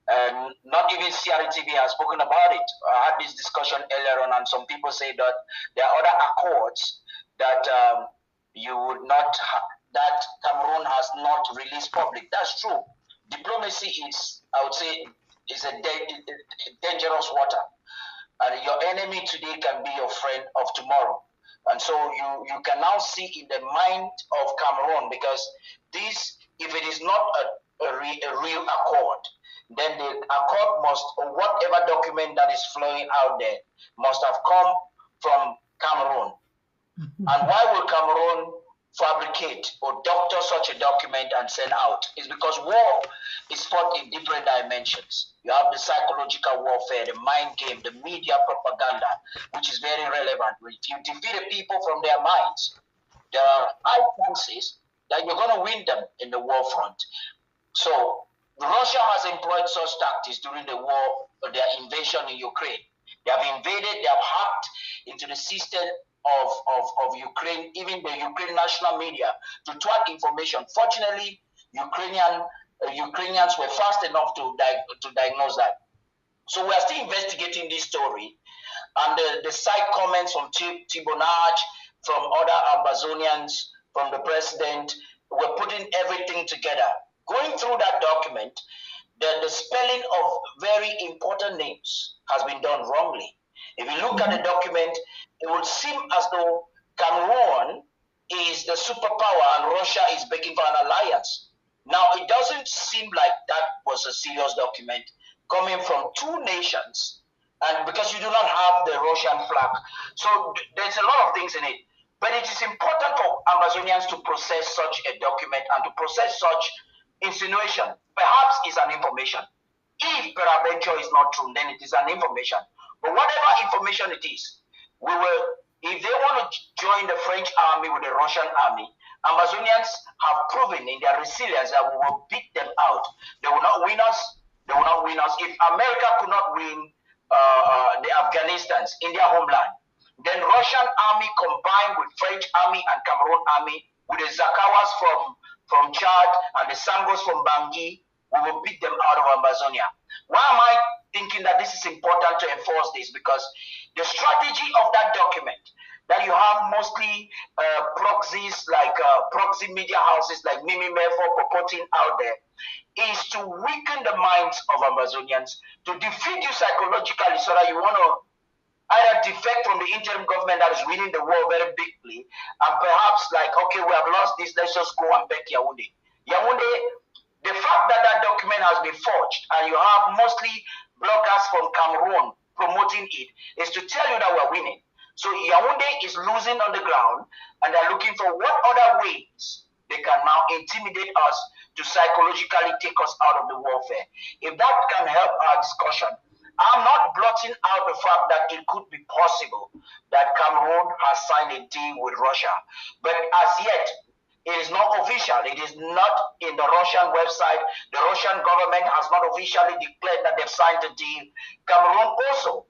and not even CRTV has spoken about it. I had this discussion earlier on, and some people say that there are other accords that you would not that Cameroon has not released public. That's true. Diplomacy is, I would say, is a dangerous water, and your enemy today can be your friend of tomorrow. And so you can now see in the mind of Cameroon, because this, if it is not a real accord, then the accord must, or whatever document that is flowing out there, must have come from Cameroon. And why will Cameroon fabricate or doctor such a document and send out? It's because war is fought in different dimensions. You have the psychological warfare, the mind game, the media propaganda, which is very relevant. If you defeat the people from their minds, there are high chances that you're going to win them in the war front. So Russia has employed such tactics during the war, their invasion in Ukraine. They have invaded, they have hacked into the system of Ukraine, even the Ukraine national media, to track information. Fortunately, Ukrainians were fast enough to diagnose that. So we are still investigating this story. And the side comments from Tibonage, from other Amazonians, from the president, we're putting everything together. Going through that document, the spelling of very important names has been done wrongly. If you look at the document, it would seem as though Cameroon is the superpower and Russia is begging for an alliance. Now, it doesn't seem like that was a serious document coming from two nations, and because you do not have the Russian flag. So there's a lot of things in it. But it is important for Amazonians to process such a document and to process such insinuation. Perhaps it's an information. If peradventure is not true, then it is an information. But whatever information it is, we will, if they want to join the French army with the Russian army, Amazonians have proven in their resilience that we will beat them out. They will not win us. They will not win us. If America could not win the Afghanistans in their homeland, then Russian army combined with French army and Cameroon army, with the Zakawas from Chad and the Sangos from Bangui, we will beat them out of Amazonia. Why am I thinking that this is important to enforce this? Because the strategy of that document, that you have mostly proxies like proxy media houses like Mimi Mefo purporting out there, is to weaken the minds of Amazonians, to defeat you psychologically so that you want to either defect from the interim government that is winning the war very bigly, and perhaps like, okay, we have lost this, let's just go and back Yaoundé. Yaoundé, the fact that that document has been forged and you have mostly bloggers from Cameroon promoting it is to tell you that we're winning. So Yaoundé is losing on the ground, and they're looking for what other ways they can now intimidate us to psychologically take us out of the warfare. If that can help our discussion, I'm not blotting out the fact that it could be possible that Cameroon has signed a deal with Russia. But as yet, it is not official. It is not in the Russian website. The Russian government has not officially declared that they've signed a deal. Cameroon also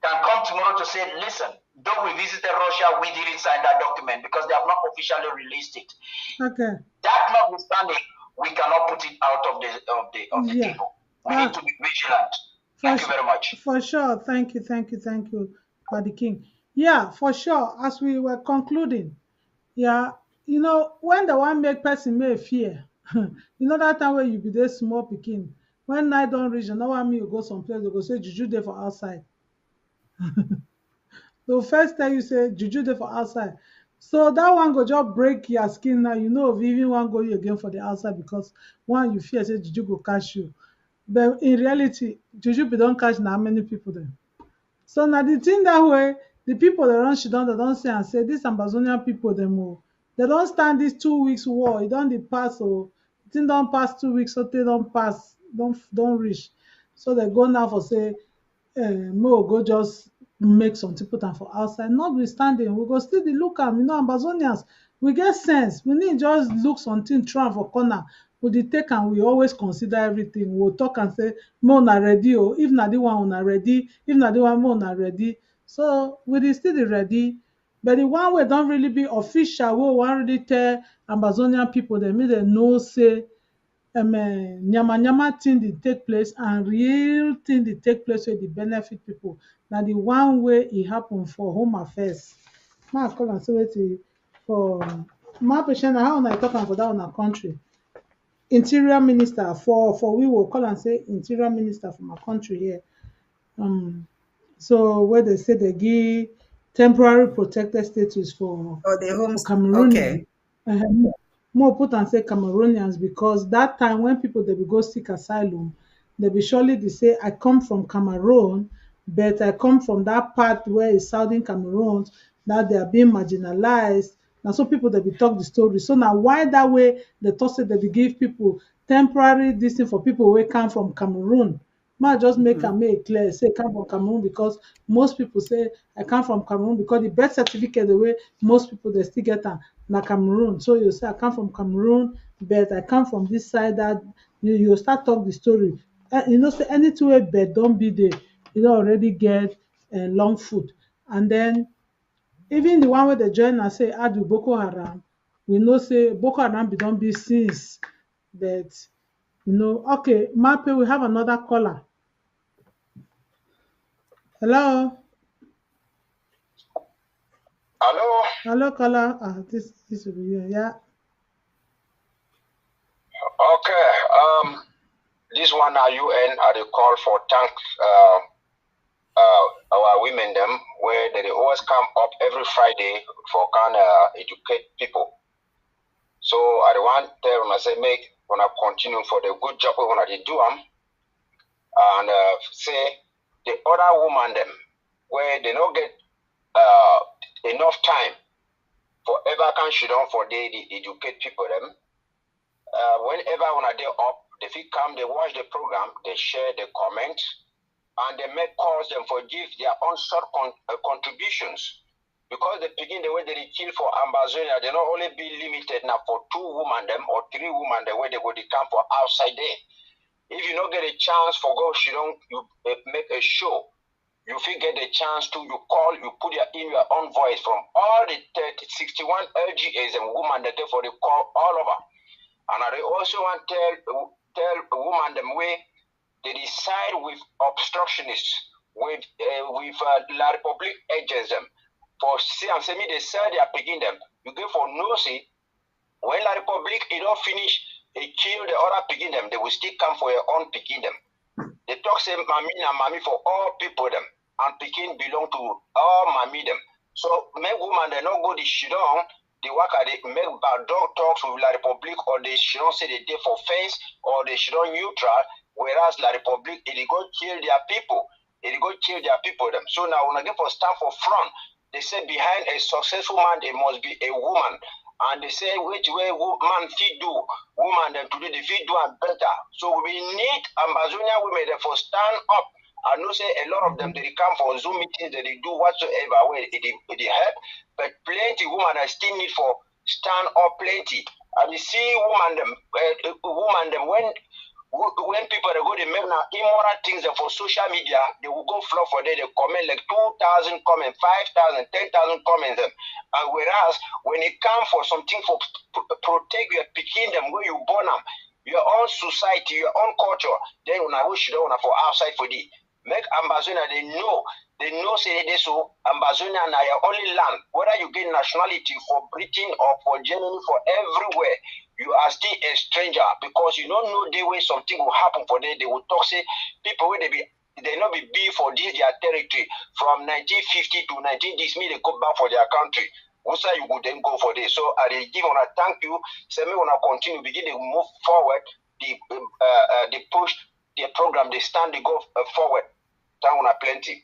can come tomorrow to say, listen, though we visited Russia, we didn't sign that document because they have not officially released it. Okay. That notwithstanding, we cannot put it out of the table. We need to be vigilant. Thank you very much. For sure. Thank you, Paddy King. Yeah, for sure. As we were concluding, yeah, when the one make person may fear, that time where you be there small picking, when night don't reach, and now one me you go someplace, they go say juju there for outside. So first time you say juju there for outside. So that one go just break your skin now. If you even want go you again for the outside because one you fear say juju go catch you. But in reality, juju be don't catch now many people there. So now the thing that way, the people that run shit down, they don't say and say this Amazonian people they don't stand this 2 weeks war. It don't pass or the thing don't pass 2 weeks, so they don't pass, don't reach. So they go now for say mo go just make some people time for outside. Notwithstanding, we go still the look am, Amazonians, we get sense. We need just look something try for corner. We dey take am, we always consider everything. We'll talk and say, "Mo una ready o. If na the one una ready, if na the one mo una ready." So we dey still dey ready. But the one wey don really be official, wey we wan really tell Amazonian people dem make dem know say nyama thing dey take place and real thing dey take place wey dey benefit people. Na the one way e happen for Home Affairs. Now I call am say wetin for my patient na how una talk am for that una country. Interior Minister for we will call and say Interior Minister for my country here. So where they say they give temporary protected status for the homes. Cameroonians. Okay. More put and say Cameroonians because that time when people they will go seek asylum, they be surely they say I come from Cameroon, but I come from that part where is southern Cameroon, that they are being marginalized. Now so people they be talk the story. So now why that way they thought say they be give people temporary this thing for people who come from Cameroon. Might just make am make clear say come from Cameroon because most people say I come from Cameroon because the birth certificate the way most people they still get na Cameroon. So you say I come from Cameroon, but I come from this side that you start talk the story. Say anything where bed don't be there, already get long foot. And then even the one where they join and say Adu Boko Haram, we know say Boko Haram be don't be since, but okay, Mape, we have another caller. Hello. Hello. Hello, caller. This will be you. Yeah. Okay. This one are UN are the call for thank our women them where they always come up every Friday for kind of educate people. So I want tell when I say make when I continue for the good job when I do them and say the other woman them where they don't get enough time for ever can sit down for they educate people them. Whenever when they up, they come, they watch the program, they share, they comment, and they make calls them for give their own short contributions. Because they begin the way they kill for Ambazonia, they not only be limited now for 2 women them or 3 women the way they go to come for outside there. If you don't get a chance for go, you make a show. You get the chance to you call, you put in your own voice from all the 61 LGAs and women that for the call all over. And I also want to tell a woman them way they decide with obstructionists, with La Republic agents them. For and semi they say they are picking them. You go for no see when La Republic it don't finish, they kill the other picking them, they will still come for your own picking them. They talk say mommy and mommy for all people them and picking belong to all mommy them. So make woman they not go the shit on. They work at it, make bad dog talks with La Republic, or they should not say they did for fence, or they should not neutral, whereas La Republic, it go kill their people. It go kill their people them. So now when I get for stand for front, they say behind a successful man, there must be a woman. And they say which way man feed do, woman them today they feed do and better. So we need Ambazonia women there for stand up. I know say a lot of them they come for Zoom meetings that they do whatsoever where it help, but plenty women I still need for stand up plenty. And you see woman them when people they go they make now immoral things for social media, they will go flock for them, they comment like 2,000 comments, 5,000, 10,000 comments them. And whereas when it comes for something for protect your picking them where you born them, your own society, your own culture, then when I wish you don't for outside for the make Ambazonia they know say they so Ambazonia na your only land, whether you get nationality for Britain or for Germany, for everywhere, you are still a stranger because you don't know the way something will happen for them. They will talk say people where they not be for this their territory from 1950 to 19 this mean they go back for their country. What's you would then go for this? So I give on a thank you. Say me when I continue begin to move forward, they push the program, they stand, they go forward. Down on plenty.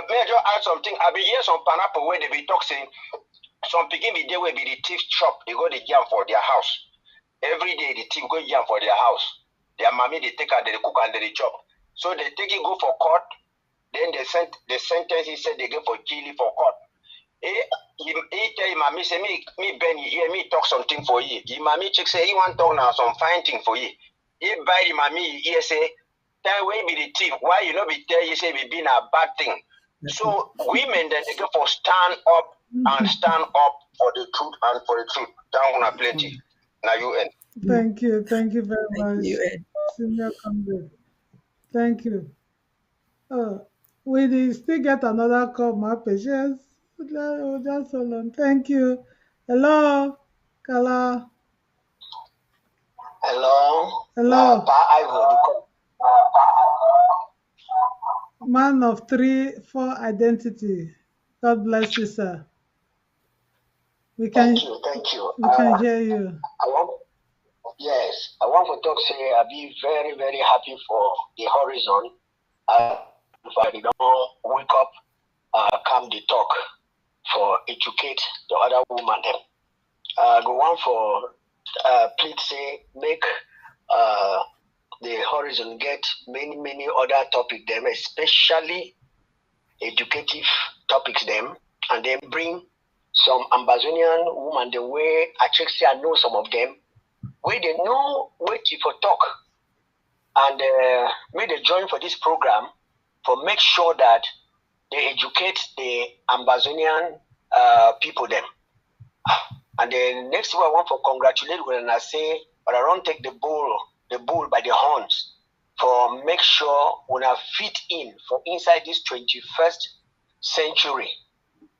May I just add something? I be here some pineapple where they be talking. Some begin be there where be the thief shop, they go the jam for their house. Every day the thief go jam for their house. Their mommy they take out they cook and they chop. So they take it go for court. Then the sentence he said they go for killing for court. He tell him mommy say me Benny hear me talk something for you. The mommy check say he want talk now some fine thing for you. He buy the mommy he say that way be the thief. Why you not be tell you say we been a bad thing. So women then they go for stand up and stand up for the truth and for the truth. Down on plenty. Now you end. Thank you very much, You, senior comrade. Thank you. We did still get another call, my patience. Just hold on. Thank you. Hello, Kala. Hello. Hello, Pa Ivo. man of 3-4 identity. God bless you, sir. We can Thank you. we can hear you. I want to talk say I be very, very happy for the horizon. If I don't wake up, come the talk for educate the other woman them. The one for please say make the horizon get many other topic them, especially educative topics them, and then bring some Ambazonian women the way I check say I know some of them, where they know where to for talk, and may they join for this program for make sure that they educate the Ambazonian people them. And then next one I want to congratulate when I say, but I don't take the bull by the horns for make sure una fit in for inside this 21st century,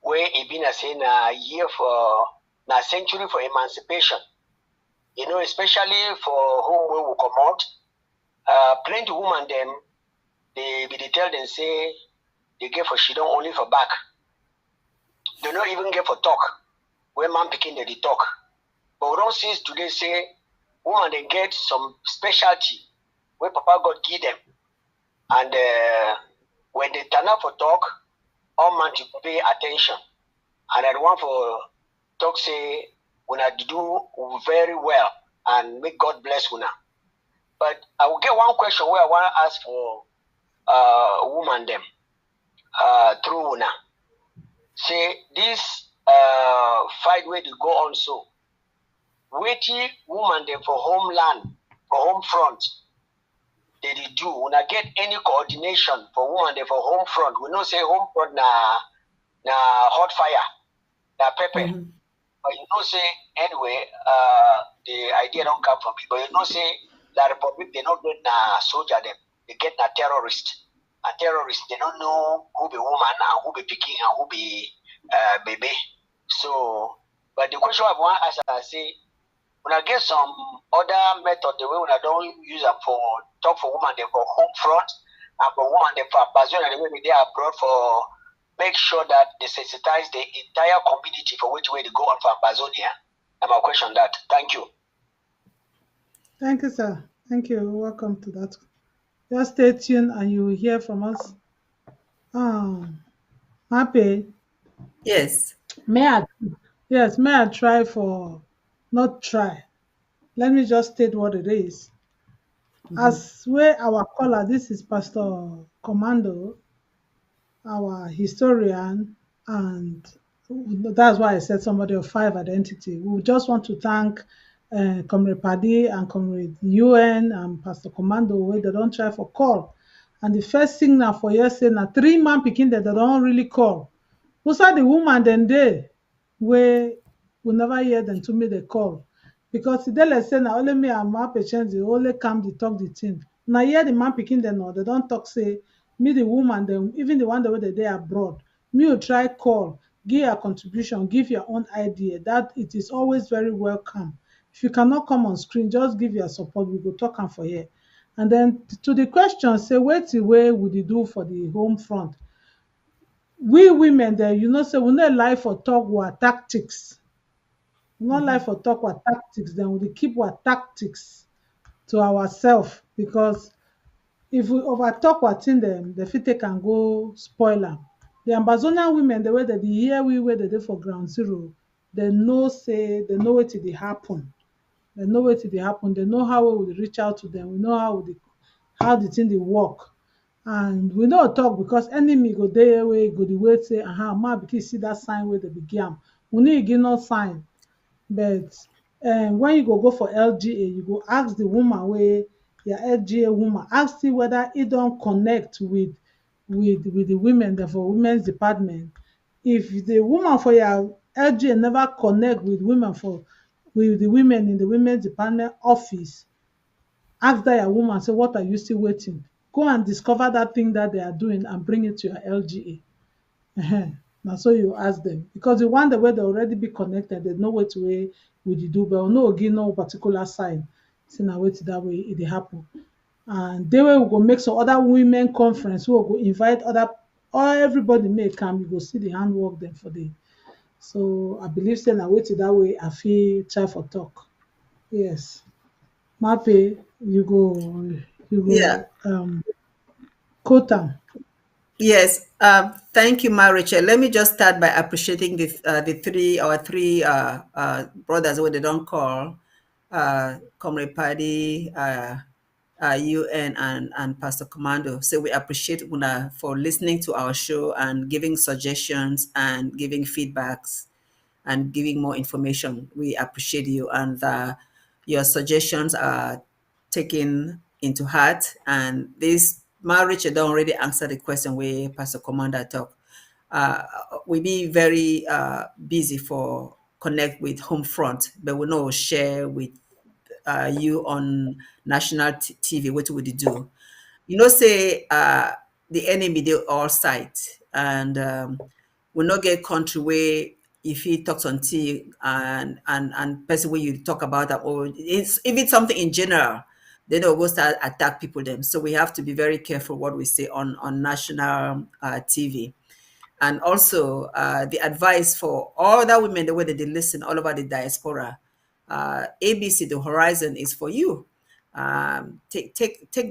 where it been as in a year for na century for emancipation. You know, especially for whom we will come out. Plenty women them they tell them say they get for she don't only for back. They don't even get for talk. When man picking they talk. But we don't see today say women they get some specialty where Papa God give them. And when they turn up for talk, all man to pay attention. And I want for talk say when I do very well and make God bless una. But I will get one question where I want to ask for woman them through una. Say this fight where they go on so. Waiting woman them for homeland, for home front. They do. When I get any coordination for woman them for home front, we don't say home front na hot fire, na pepper. Mhm. But you know say anyway, the idea don't come from me. But you know say the Republic they don't get na soldier them. They get na terrorist. A terrorist they don't know who be woman and who be picking and who be baby. So, but the question I want as I say, when I get some other method the way when I don't use them for talk for woman they for home front and for woman they for Amazon and the way they are abroad for make sure that they sensitize the entire community for which way they go on for Amazonia. And my question that. Thank you. Thank you, sir. Thank you. Welcome to that. Just stay tuned and you will hear from us. Happy. Yes. May I? Yes, may I try for not try. Let me just state what it is. As where our caller, this is Pastor Commando, our historian, and that's why I said somebody of five identity. We just want to thank Comrade Paddy and Comrade UN and Pastor Commando where they don't try for call. And the first signal for yesterday, na 3 man picking that they don't really call. Who's are the woman then they where we never hear them to me they call. Because they like say na only me and my patients they only come to talk the thing. Now hear the man picking them now, they don't talk say me the woman them even the one the way they abroad. Me will try call, give your contribution, give your own idea. That it is always very welcome. If you cannot come on screen, just give your support. We go talk and for here. And then to the question, say what the way would you do for the home front? We women there, you know, say we not like for talk what tactics. We not like for talk what tactics, then we dey keep what tactics to ourselves because if we over talk what in them, the fit take and go spoil am. The Amazonian women, the way that the hear we where they dey for ground zero, they know say they know wetin dey happen. They know wetin dey happen. They know how we will reach out to them. We know how the thing dey work. And we no talk because enemy go dey wey go the way say, ma pikin see that sign where they begin am. We no ignore sign. But when you go for LGA, you go ask the woman where your LGA woman, ask see whether it don't connect with the women there for women's department. If the woman for your LGA never connect with the women in the women's department office, ask that your woman say, what are you still waiting? Go and discover that thing that they are doing and bring it to your LGA. Now so you ask them because the one the way they already be connected, they know what way would you do, but no give no particular sign. See now wait that way it dey happen. And they will go make some other women conference who will go invite other or everybody may come, you go see the handwork them for them. So I believe say now wait that way I feel try for talk. Yes. Mape, you Yeah. go quote am. Yes. Thank you, Maricha. Let me just start by appreciating our three brothers who they don't call, Comrade Paddy, UN, and Pastor Commando. So we appreciate Una for listening to our show and giving suggestions and giving feedbacks and giving more information. We appreciate you, and your suggestions are taken into heart. And this Richard already answered the question where Pastor Commander talked. We be very busy for connect with home front, but we know share with you on national TV what would you do. say the enemy they all sight, and we not get country where if he talks on tea and person where you talk about that, or if it's something in general, then they'll go start attack people them. So we have to be very careful what we say on national TV. And also the advice for all that women, the way that they listen all over the diaspora, ABC, the horizon is for you. Take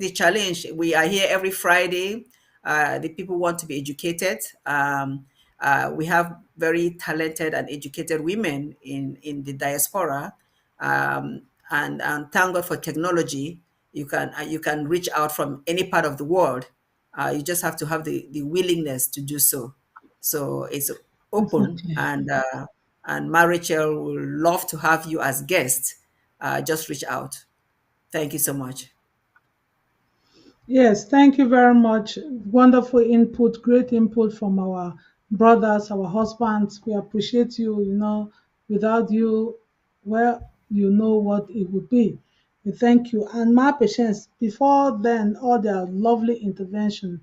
the challenge. We are here every Friday. The people want to be educated. We have very talented and educated women in the diaspora, and thank God for technology. You can reach out from any part of the world. You just have to have the willingness to do so. So it's open, Exactly. and Marichel will love to have you as guest. Just reach out. Thank you so much. Yes, thank you very much. Wonderful input, great input from our brothers, our husbands. We appreciate you. Without you, well, you know what it would be. We thank you. And my patience, before then, all their lovely interventions,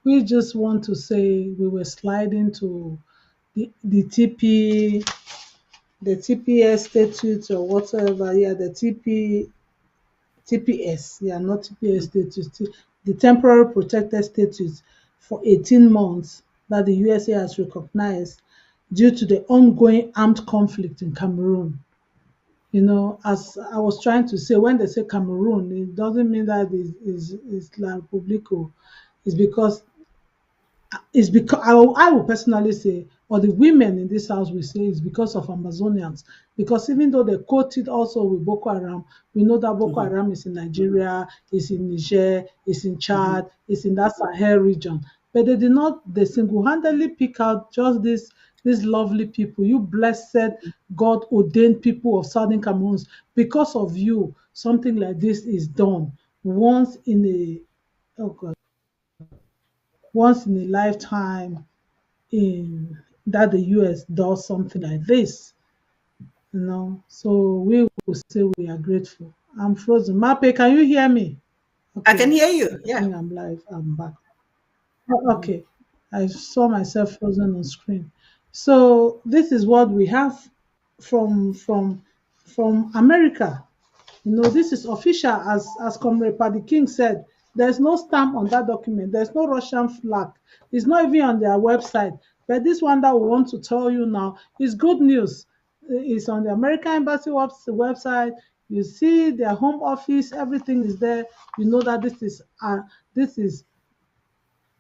we just want to say we were sliding to the the TPS statutes or whatever. Yeah, the TPS, yeah, not TPS status, the temporary protected status for 18 months that the USA has recognized due to the ongoing armed conflict in Cameroon. As I was trying to say, when they say Cameroon, it doesn't mean that is La Republico. It's because I will personally say, or the women in this house will say, it's because of Amazonians. Because even though they quoted also with Boko Haram, we know that Boko Mhm, Haram is in Nigeria, is in Niger, is in mhm, Chad, is in that Sahel region. But they did not, they single-handedly pick out just these lovely people, you blessed, God ordained people of Southern Cameroon. Because of you, something like this is done once in a, oh God, once in a lifetime in that the US does something like this. So we will say we are grateful. I'm frozen. Mape, can you hear me? I can Okay, hear you. I Yeah. think I'm live. I'm back. Oh, Mhm. okay, I saw myself frozen on screen. So this is what we have from America. This is official, as Comrade Paddy King said. There's no stamp on that document. There's no Russian flag. It's not even on their website. But this one that we want to tell you now is good news. It's on the American Embassy website. You see their home office. Everything is there. You know that this is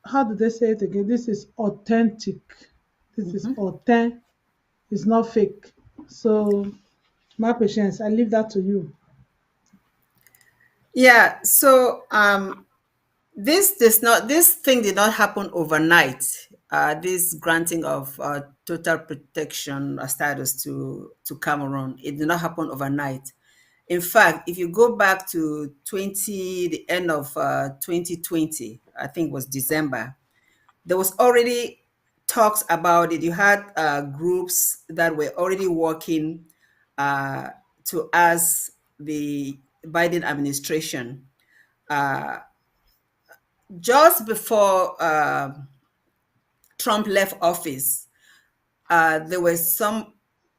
how do they say it again? This is authentic. This is Mhm. authentic. It's not fake. So, my patience, I leave that to you. Yeah. So this thing did not happen overnight. This granting of total protection status to Cameroon, it did not happen overnight. In fact, if you go back to the end of 2020, I think it was December, there was already talks about it. You had groups that were already working uh, to ask the Biden administration, uh, just before Trump left office. There were some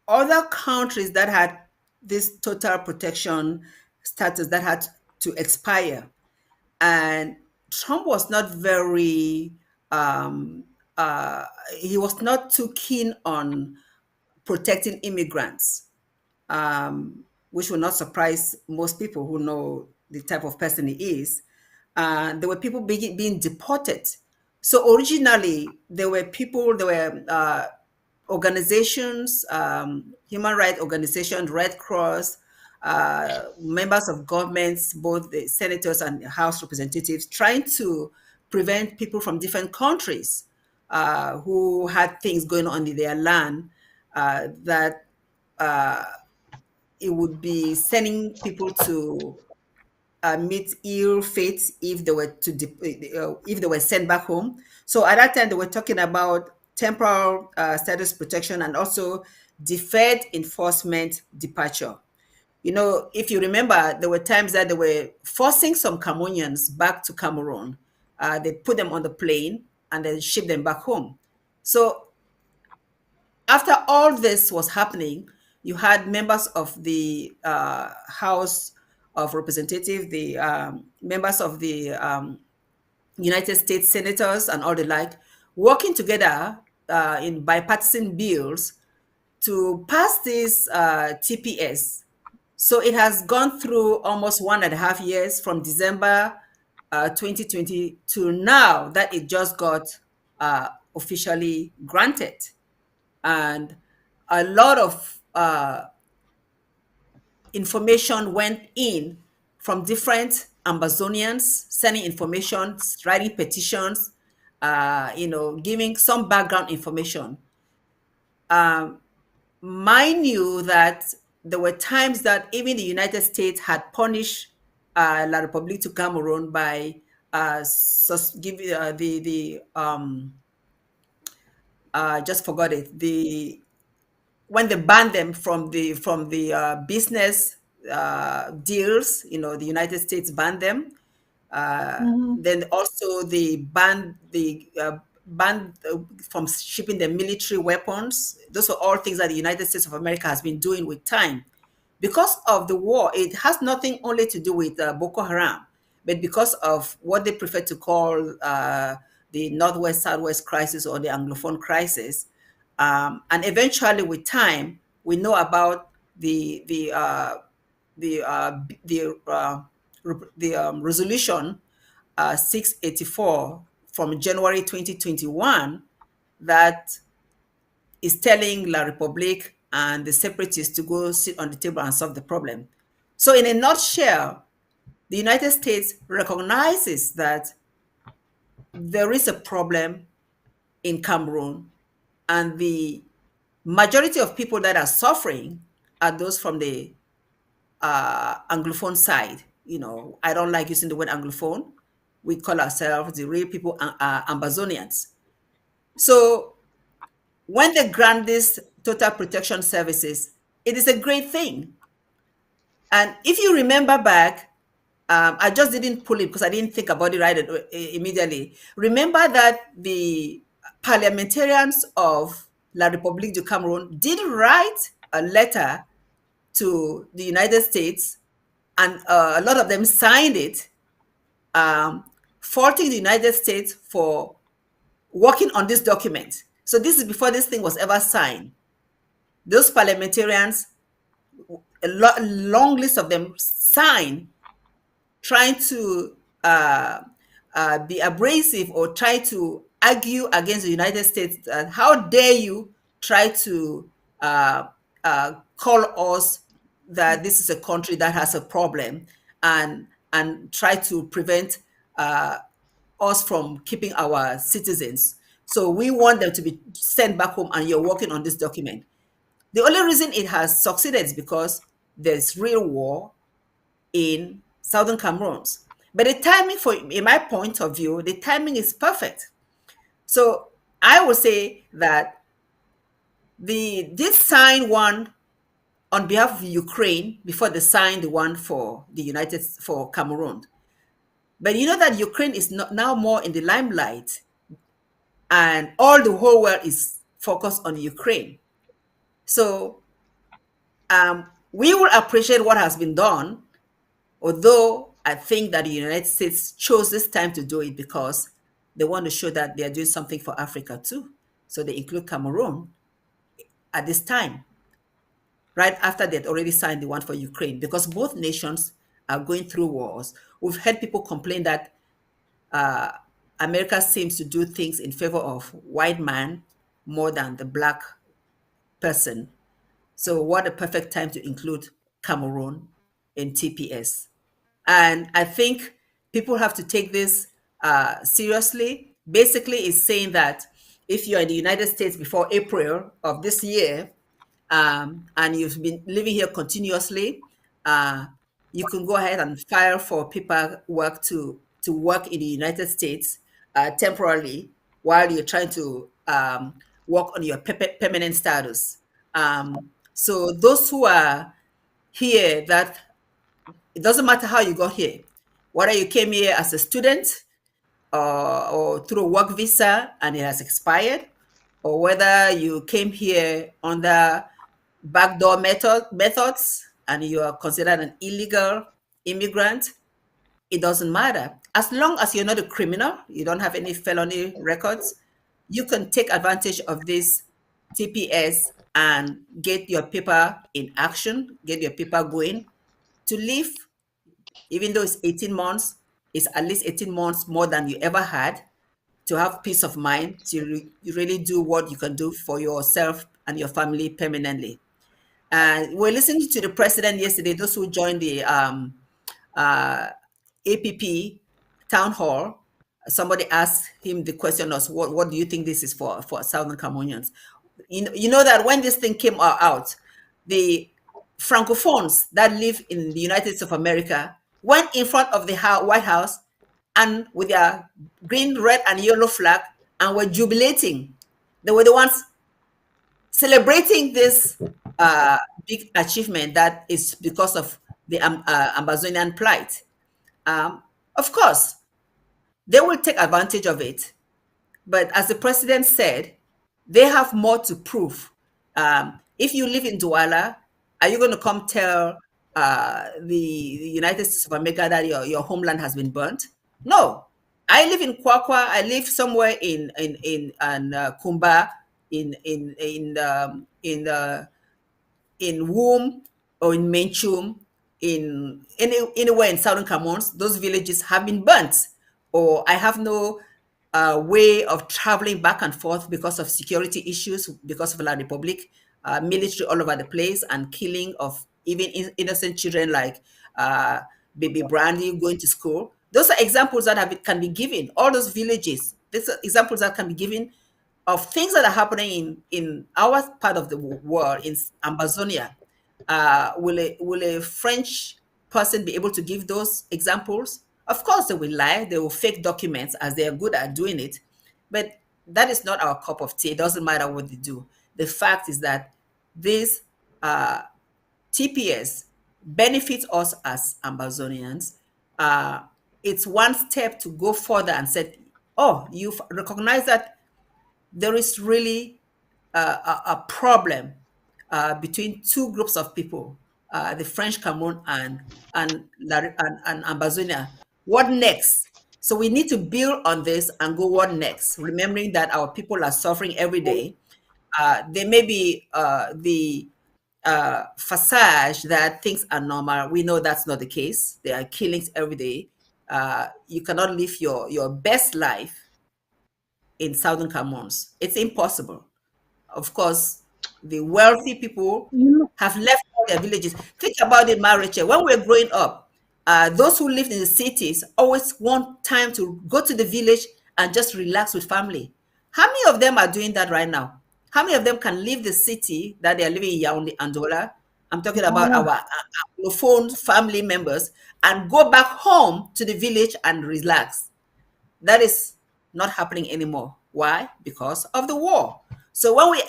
other countries that had this total protection status that had to expire, and Trump was not very um, uh, he was not too keen on protecting immigrants, which will not surprise most people who know the type of person he is. There were people being deported. So originally, there were organizations, human rights organizations, Red Cross, members of governments, both the senators and House representatives, trying to prevent people from different countries who had things going on in their land that uh, it would be sending people to meet ill fate if they were if they were sent back home. So at that time, they were talking about temporal status protection and also deferred enforcement departure. If you remember, there were times that they were forcing some Cameroonians back to Cameroon. They put them on the plane and then ship them back home. So after all this was happening, you had members of the House of Representatives, the members of the United States senators, and all the like, working together in bipartisan bills to pass this TPS. So it has gone through almost 1.5 years from December 2020 to now that it just got officially granted. And a lot of information went in from different Amazonians, sending information, writing petitions, giving some background information. Um, Mind you that there were times that even the United States had punished La République du Cameroon by giving the just forgot it, the when they banned them from the business deals. The United States banned them. Mhm. Then also the ban from shipping the military weapons. Those are all things that the United States of America has been doing with time. Because of the war, it has nothing only to do with Boko Haram, but because of what they prefer to call the Northwest Southwest crisis or the Anglophone crisis. And eventually, with time, we know about the uh, the uh, resolution 684 from January 2021 that is telling La République and the separatists to go sit on the table and solve the problem. So, in a nutshell, the United States recognizes that there is a problem in Cameroon, and the majority of people that are suffering are those from the Anglophone side. I don't like using the word Anglophone. We call ourselves the real people, Amazonians. So when they grant this total protection services, it is a great thing. And if you remember back, I just didn't pull it because I didn't think about it right immediately. Remember that the parliamentarians of La République du Cameroon did write a letter to the United States, and a lot of them signed it, um, faulting the United States for working on this document. So this is before this thing was ever signed. Those parliamentarians, long list of them, signed, trying to be abrasive or try to argue against the United States. How dare you try to call us that this is a country that has a problem, and try to prevent us from keeping our citizens. So we want them to be sent back home, and you're working on this document. The only reason it has succeeded is because there's real war in Southern Cameroon. But the timing, in my point of view, the timing is perfect. So I would say that this signed one on behalf of Ukraine before they signed the one for Cameroon. But you know that Ukraine is not now more in the limelight, and all the whole world is focused on Ukraine. So we will appreciate what has been done, although I think that the United States chose this time to do it because they want to show that they are doing something for Africa too. So they include Cameroon at this time, right after they'd already signed the one for Ukraine, because both nations are going through wars. We've heard people complain that uh, America seems to do things in favor of white man more than the black person. So what a perfect time to include Cameroon in TPS. And I think people have to take this seriously. Basically, it's saying that if you're in the United States before April of this year, and you've been living here continuously, uh, you can go ahead and file for paperwork to work in the United States temporarily while you're trying to work on your permanent status. So those who are here that it doesn't matter how you got here, whether you came here as a student or through a work visa and it has expired, or whether you came here under backdoor methods and you are considered an illegal immigrant, it doesn't matter. As long as you're not a criminal, you don't have any felony records, you can take advantage of this TPS and get your paper in action, get your paper going to live, even though it's 18 months, it's at least 18 months more than you ever had, to have peace of mind, to really do what you can do for yourself and your family permanently. And we're listening to the president yesterday, those who joined the uh, APP town hall. Somebody asked him the question was, what do you think this is for Southern Cameroonians? You know that when this thing came out, the Francophones that live in the United States of America went in front of the White House and with their green, red, and yellow flag and were jubilating. They were the ones celebrating this big achievement that is because of the Amazonian plight. Of course, they will take advantage of it. But as the president said, they have more to prove. If you live in Douala, are you going to come tell the United States of America that your homeland has been burnt? No. I live in Kwakwa. I live somewhere in Kumba, in Womb or in Menchum, anywhere in southern Cameroon. Those villages have been burnt, or I have no way of traveling back and forth because of security issues, because of La Republic, military all over the place, and killing of even innocent children like uh, baby Brandy going to school. Those are examples that can be given. All those villages, these are examples that can be given of things that are happening in our part of the world, in Amazonia. Will a French person be able to give those examples? Of course, they will lie. They will fake documents as they are good at doing it. But that is not our cup of tea. It doesn't matter what they do. The fact is that this TPS benefits us as Amazonians. Uh, it's one step to go further and say, oh, you recognize that there is really a problem between two groups of people, the French Cameroon and Ambazonia. What next? So we need to build on this and go what next, remembering that our people are suffering every day. There may be the facade that things are normal. We know that's not the case. There are killings every day. You cannot live your best life in southern Cameroons. It's impossible. Of course, the wealthy people You know, have left all their villages. Think about it, Maricha. When we were growing up, those who lived in the cities always want time to go to the village and just relax with family. How many of them are doing that right now? How many of them can leave the city that they are living in Yaoundé, Andola? I'm talking about Voila. our Anglophone family members and go back home to the village and relax. That is not happening anymore. Why? Because of the war. So when we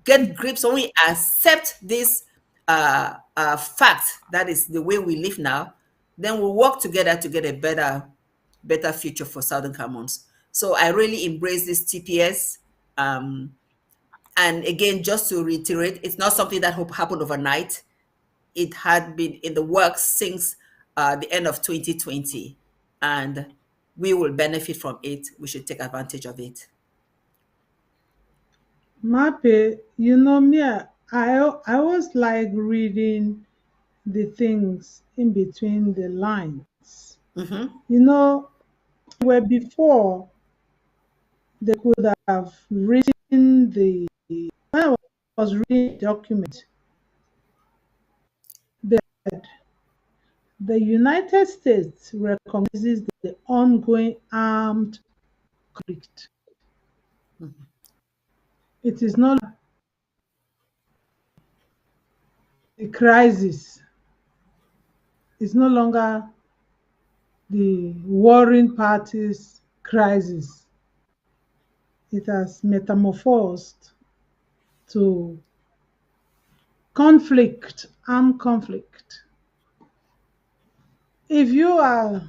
get grips, when we accept this fact that is the way we live now, then we'll work together to get a better future for Southern Cameroons. So I really embrace this TPS. And again, just to reiterate, it's not something that happened overnight. It had been in the works since the end of 2020, and we will benefit from it. We should take advantage of it. Mape, me, I always like reading the things in between the lines. Hmm. You know, where before they could have written when I was reading the document, that the United States recognizes the ongoing armed conflict. It is not the crisis. It's no longer the warring parties crisis. It has metamorphosed to Conflict, armed conflict. If you are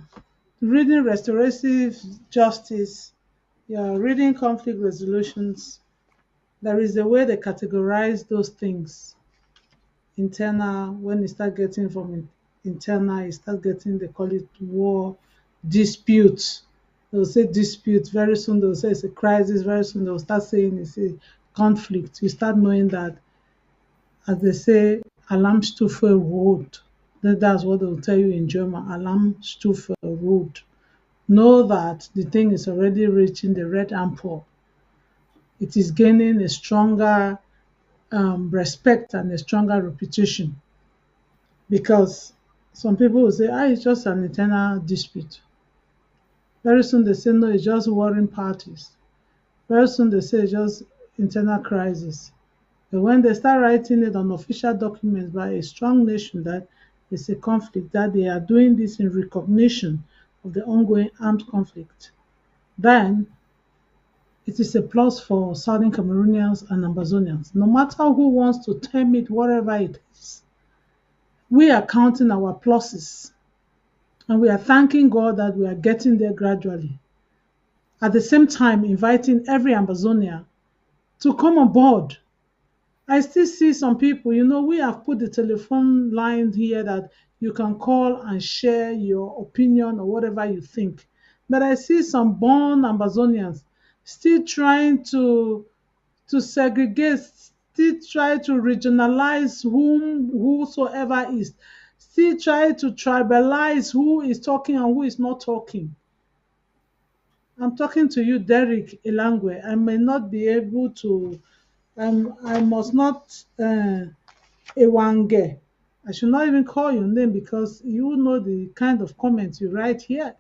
reading restorative justice, you are reading conflict resolutions, there is a way they categorize those things. Internal, when you start getting from internal, you start getting, they call it war, dispute. They'll say dispute, very soon they'll say it's a crisis, very soon they'll start saying it's a conflict. You start knowing that, as they say, Alarmstufe Rot. That's what they'll tell you in German, Alarmstufe Rot. Know that the thing is already reaching the red ample. It is gaining a stronger respect and a stronger reputation, because some people will say, it's just an internal dispute. Very soon they say, no, it's just warring parties. Very soon they say it's just internal crisis. But when they start writing it on official documents by a strong nation that it's a conflict, that they are doing this in recognition of the ongoing armed conflict, then it is a plus for Southern Cameroonians and Ambazonians. No matter who wants to term it, whatever it is, we are counting our pluses and we are thanking God that we are getting there gradually. At the same time, inviting every Ambazonia to come on board. I still see some people, we have put the telephone line here that you can call and share your opinion or whatever you think. But I see some born Ambazonians still trying to segregate, still try to regionalize whosoever is, still try to tribalize who is talking and who is not talking. I'm talking to you, Derek Elangwe. I may not be able to, I must not, Ewange. I should not even call your name because you know the kind of comments you write here.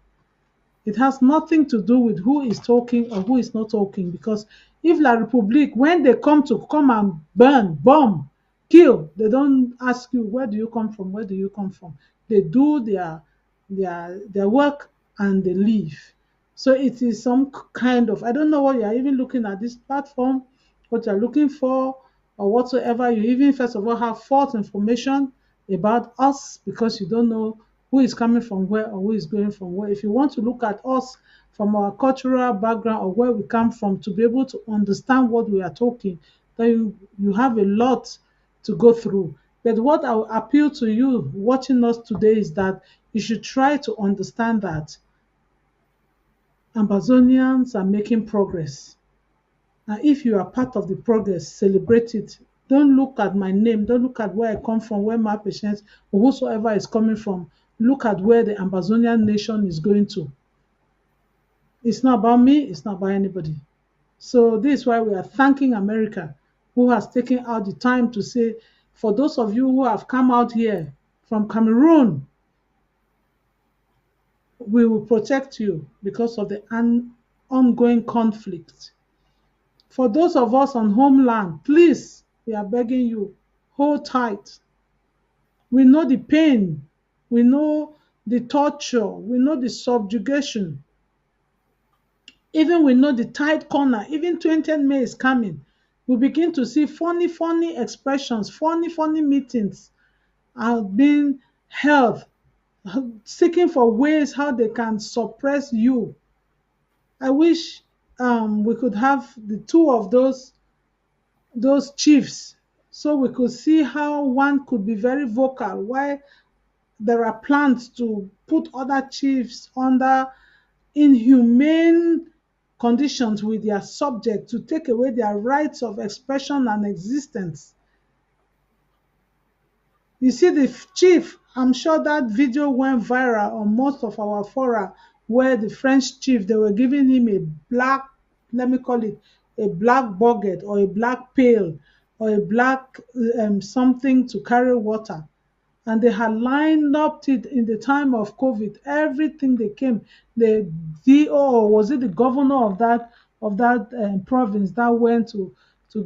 It has nothing to do with who is talking or who is not talking, because if La Republique, when they come and burn, bomb, kill, they don't ask you, where do you come from? Where do you come from? They do their work and they leave. So it is some kind of, I don't know what you are even looking at this platform, what you're looking for, or whatsoever. You even, first of all, have false information about us because you don't know who is coming from where or who is going from where. If you want to look at us from our cultural background or where we come from to be able to understand what we are talking, then you have a lot to go through. But what I will appeal to you watching us today is that you should try to understand that Ambazonians are making progress. And if you are part of the progress, celebrate it. Don't look at my name. Don't look at where I come from, where my patients or whosoever is coming from. Look at where the Ambazonian nation is going to. It's not about me. It's not about anybody. So this is why we are thanking America, who has taken out the time to say, for those of you who have come out here from Cameroon, we will protect you because of the ongoing conflict. For those of us on homeland, please, we are begging you, hold tight. We know the pain. We know the torture. We know the subjugation. Even we know the tight corner. Even 20th May is coming. We begin to see funny, funny expressions, funny, funny meetings are being held, seeking for ways how they can suppress you. I wish we could have the two of those chiefs, so we could see how one could be very vocal, why there are plans to put other chiefs under inhumane conditions with their subject, to take away their rights of expression and existence. You see the chief, I'm sure that video went viral on most of our fora, where the French chief, they were giving him a black, let me call it a black bucket or a black pail or a black something to carry water. And they had lined up it in the time of COVID. Everything they came, the DO, or was it the governor of that province, that went to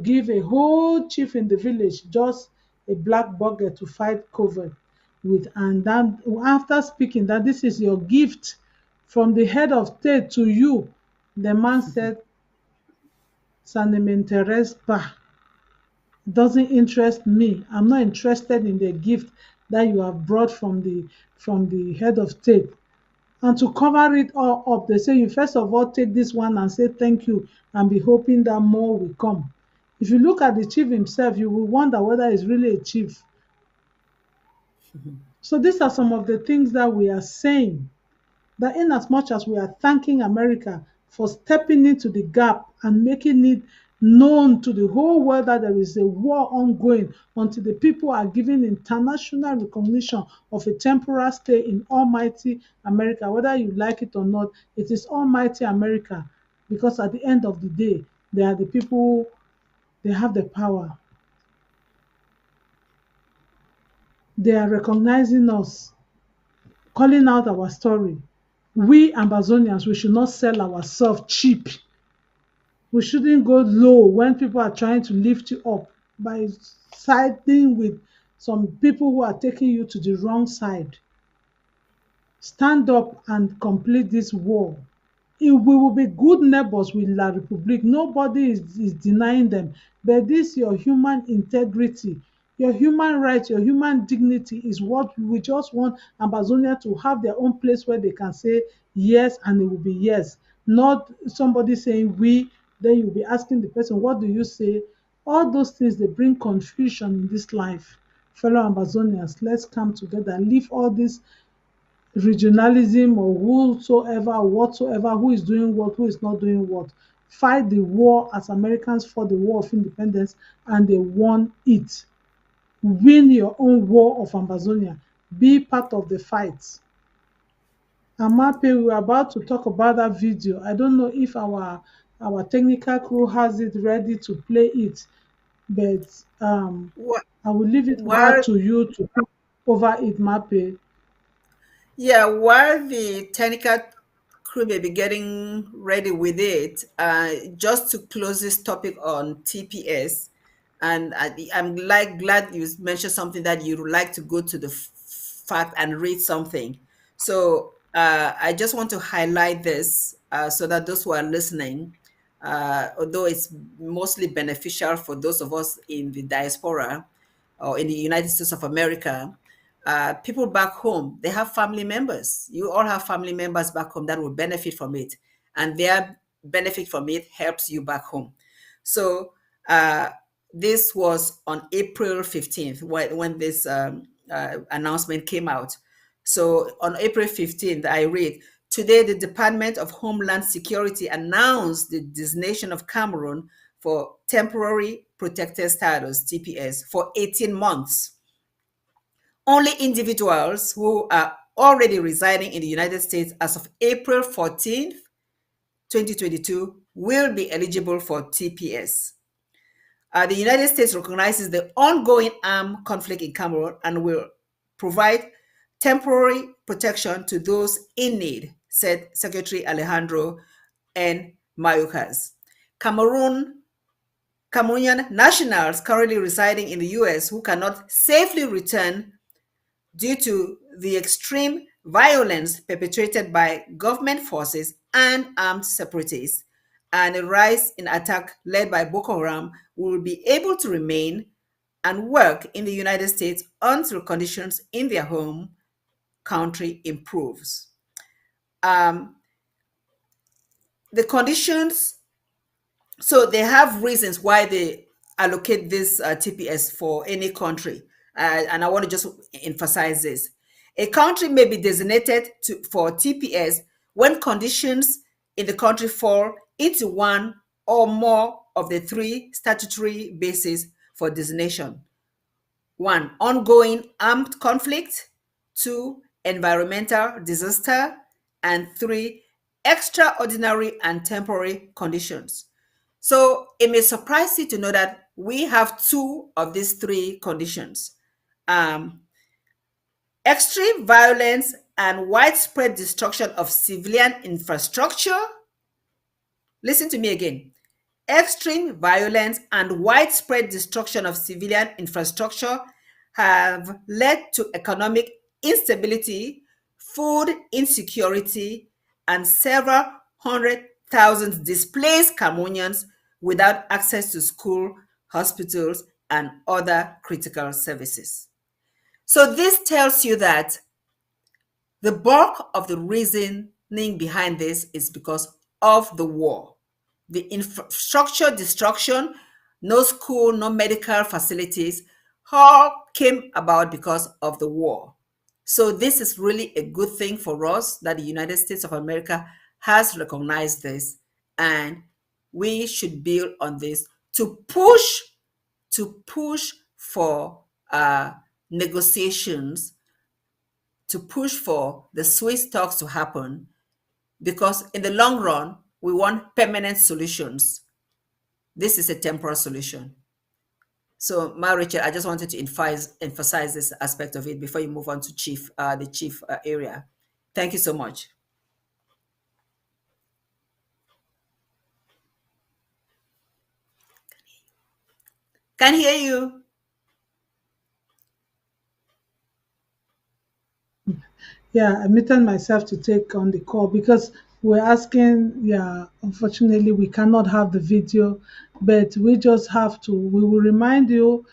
give a whole chief in the village just a black bucket to fight COVID with. And then after speaking that this is your gift from the head of state to you, the man said, "Ça ne m'intéresse pas." It doesn't interest me. I'm not interested in the gift that you have brought from the head of state. And to cover it all up, they say you first of all take this one and say thank you and be hoping that more will come. If you look at the chief himself, you will wonder whether he's really a chief. So these are some of the things that we are saying, that in as much as we are thanking America for stepping into the gap and making it known to the whole world that there is a war ongoing until the people are given international recognition of a temporary stay in almighty America, whether you like it or not, it is almighty America, because at the end of the day, they are the people, they have the power. They are recognizing us, calling out our story. We Amazonians, we should not sell ourselves cheap. We shouldn't go low when people are trying to lift you up by siding with some people who are taking you to the wrong side. Stand up and complete this war. If we will be good neighbors with La Republique, nobody is denying them. But this your human integrity, your human rights, your human dignity is what we just want Amazonia to have their own place where they can say yes and it will be yes. Not somebody saying we, then you'll be asking the person, what do you say? All those things, they bring confusion in this life. Fellow Amazonians, let's come together, leave all this regionalism or whosoever, whatsoever, who is doing what, who is not doing what. Fight the war as Americans fought the war of independence and they won it. Win your own war of Amazonia. Be part of the fight. Amape, we were about to talk about that video. I don't know if our technical crew has it ready to play it, but I will leave it over While to you to talk over it, Mape. Yeah, while the technical crew may be getting ready with it, just to close this topic on TPS, and I'm like glad you mentioned something that you'd like to go to the fact and read something. So I just want to highlight this so that those who are listening, although it's mostly beneficial for those of us in the diaspora or in the United States of America, people back home, they have family members. You all have family members back home that will benefit from it, and their benefit from it helps you back home. So this was on April 15th when this announcement came out. So on April 15th, I read, today the Department of Homeland Security announced the designation of Cameroon for temporary protected status, TPS, for 18 months. Only individuals who are already residing in the United States as of April 14th, 2022 will be eligible for TPS. The United States recognizes the ongoing armed conflict in Cameroon and will provide temporary protection to those in need, said Secretary Alejandro N. Mayorkas. Cameroonian nationals currently residing in the US who cannot safely return due to the extreme violence perpetrated by government forces and armed separatists and a rise in attack led by Boko Haram will be able to remain and work in the United States until conditions in their home country improves. The conditions, so they have reasons why they allocate this TPS for any country. And I want to just emphasize this. A country may be designated for TPS when conditions in the country fall into one or more of the three statutory bases for designation. One, ongoing armed conflict. Two, environmental disaster. And three, extraordinary and temporary conditions. So it may surprise you to know that we have two of these three conditions. Extreme violence and widespread destruction of civilian infrastructure. Listen to me again. Extreme violence and widespread destruction of civilian infrastructure have led to economic instability, food insecurity, and several hundred thousand displaced Cameroonians without access to school, hospitals, and other critical services. So this tells you that the bulk of the reasoning behind this is because of the war. The infrastructure destruction, no school, no medical facilities, all came about because of the war. So this is really a good thing for us that the United States of America has recognized this, and we should build on this to push for negotiations, to push for the Swiss talks to happen, because in the long run, we want permanent solutions. This is a temporal solution. So, Richard, I just wanted to emphasize this aspect of it before you move on to the chief area. Thank you so much. Can hear you. Yeah, I muted myself to take on the call because we're asking, yeah, unfortunately we cannot have the video, but we just have to, we will remind you,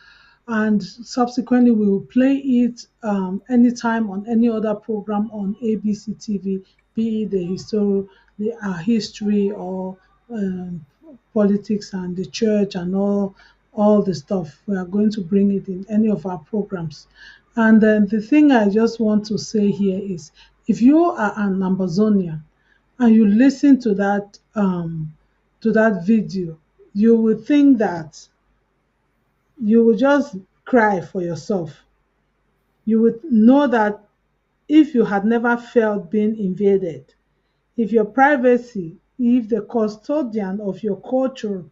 and subsequently we will play it anytime on any other program on ABC TV, be it the history or politics and the church and all the stuff. We are going to bring it in any of our programs. And then the thing I just want to say here is, if you are an Amazonian and you listen to that video, you will think that you will just cry for yourself. You would know that if you had never felt being invaded, if your privacy, if the custodian of your culture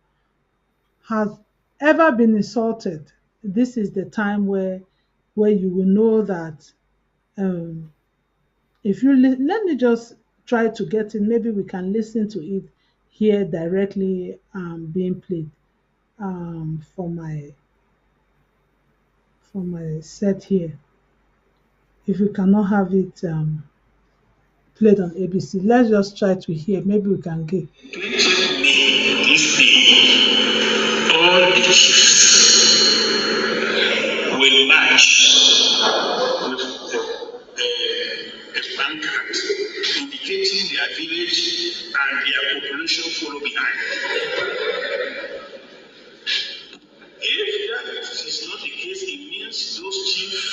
has ever been insulted, this is the time where you will know that if you let me just try to get it. Maybe we can listen to it here directly being played for my set here. If we cannot have it played on ABC, let's just try to hear. Maybe we can get. 20th May this day, all the chiefs will march with a pancart indicating their village and their population follow behind. If that is not the case, it means those chiefs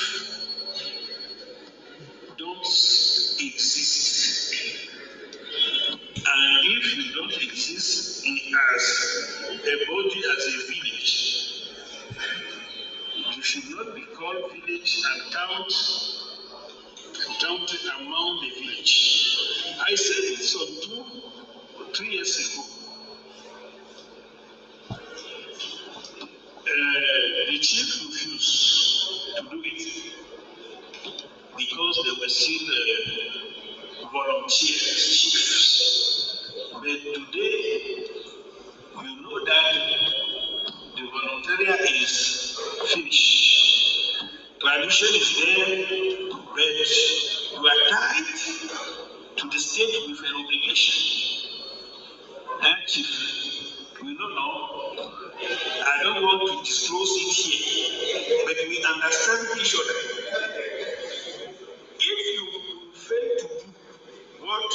don't exist. And if you don't exist as a body, as a village, you should not be called village and counted among the village. I said it some 3 years ago. The chief refused to do it because they were still volunteers, chiefs. But today, you know that the volontariat is finished. Tradition is there, but you are tied to the state with an obligation. And chief, we don't know. I don't want to disclose it here, but we understand each other. If you fail to do what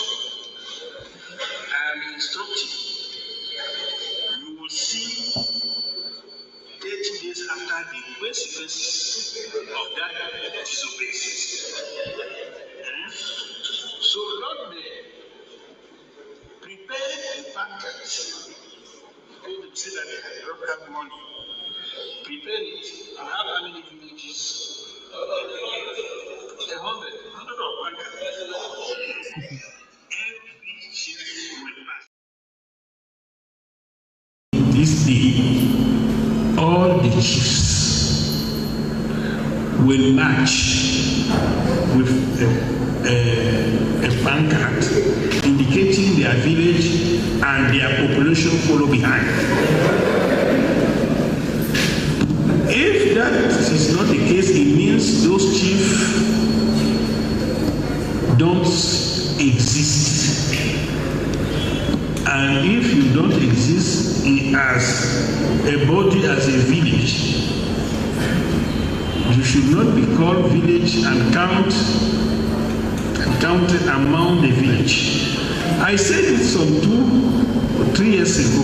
I am instructing, you will see 30 days after the consequences of that disobedience. So, Lord may prepare the package. People say that they don't have money. Prepare it. You have how many villages? 100. 100 of package. Every chief will pass. This day, all the chiefs will march with a pancart indicating their village and their population follow behind. If that is not the case, it means those chiefs don't exist. And if you don't exist as a body, as a village, you should not be called village and counted among the village. I said it some 2 or 3 years ago.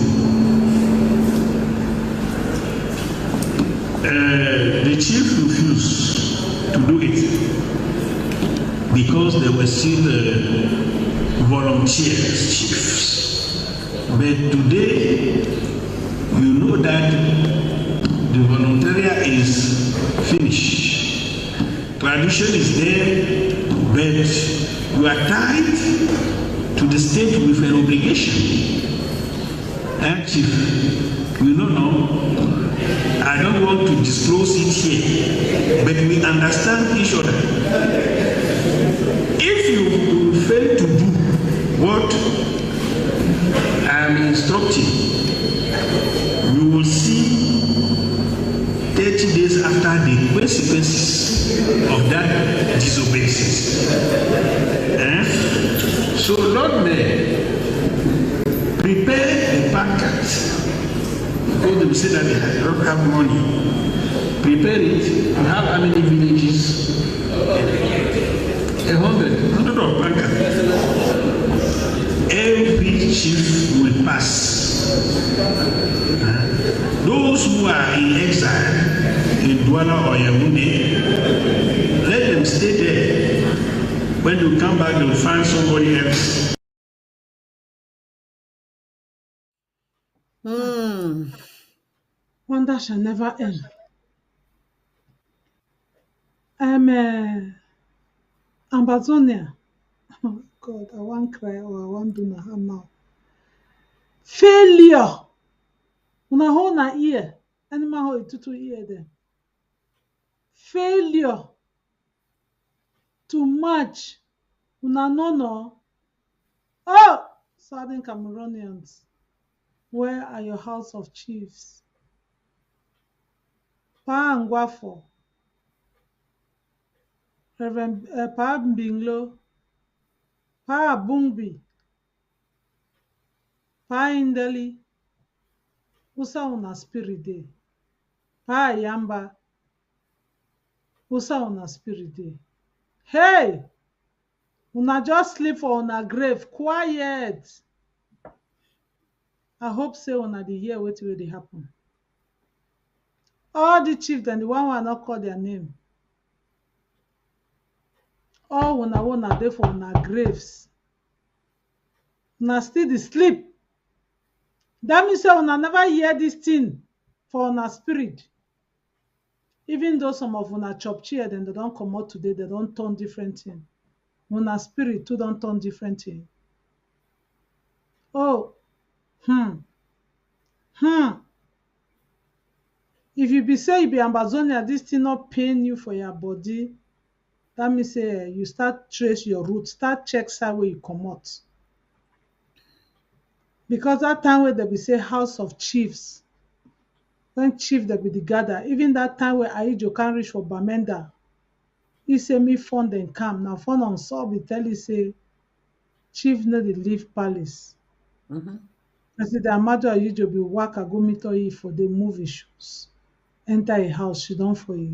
The chief refused to do it because there were still volunteers, chiefs. But today, you know that the voluntariat is finished. Tradition is there, but you are tied to the state with an obligation. And chief, you don't know. I don't want to disclose it here, but we understand each other. If you fail to do what I am instructing, you will see 30 days after the consequences of that disobedience. So, Lord Mayor, prepare the pact. Because they will say that they don't have money. Prepare it. You have how many villages? 100 of packets. Every chief will pass. Those who are in exile in Douala or Yaoundé, let them stay there. When you come back, they will find somebody else. Wonder shall never end. Amazonia. Oh God, I want cry or I want do na now. Failure. Una hold na ear. Animal hold tutu ear there. Failure to match. Una no. Oh, Southern Cameroonians, where are your house of chiefs? Pa Angwafo, Reverend Pa Mbinglo, Pa Bungbi, Pa Indeli, usa una spirit day. Pa Yamba, usa una spirit day. Hey! Una just sleep for una grave, quiet. I hope say una dey hear wetin wey dey happen. All the chiefs and the one wey I not call their name. All una dey for una graves. Una still dey sleep. That means say una never hear this thing for una spirit. Even though some of una chop chair, then they don't come out today, they don't turn different thing. Una spirit too don't turn different thing. Oh, If you be say you be Amazonia, this thing not pain you for your body. That means say you start trace your roots, start check side where you come out. Because that time where they be say house of chiefs, when chief they be the gather, even that time where Aijo can't reach for Bamenda, he say me fund and come. Now fund on solve, he tell you say chief no dey leave palace. I say the Amado Aijo be waka go meet her for the movie shows. Enter a house, she don't for a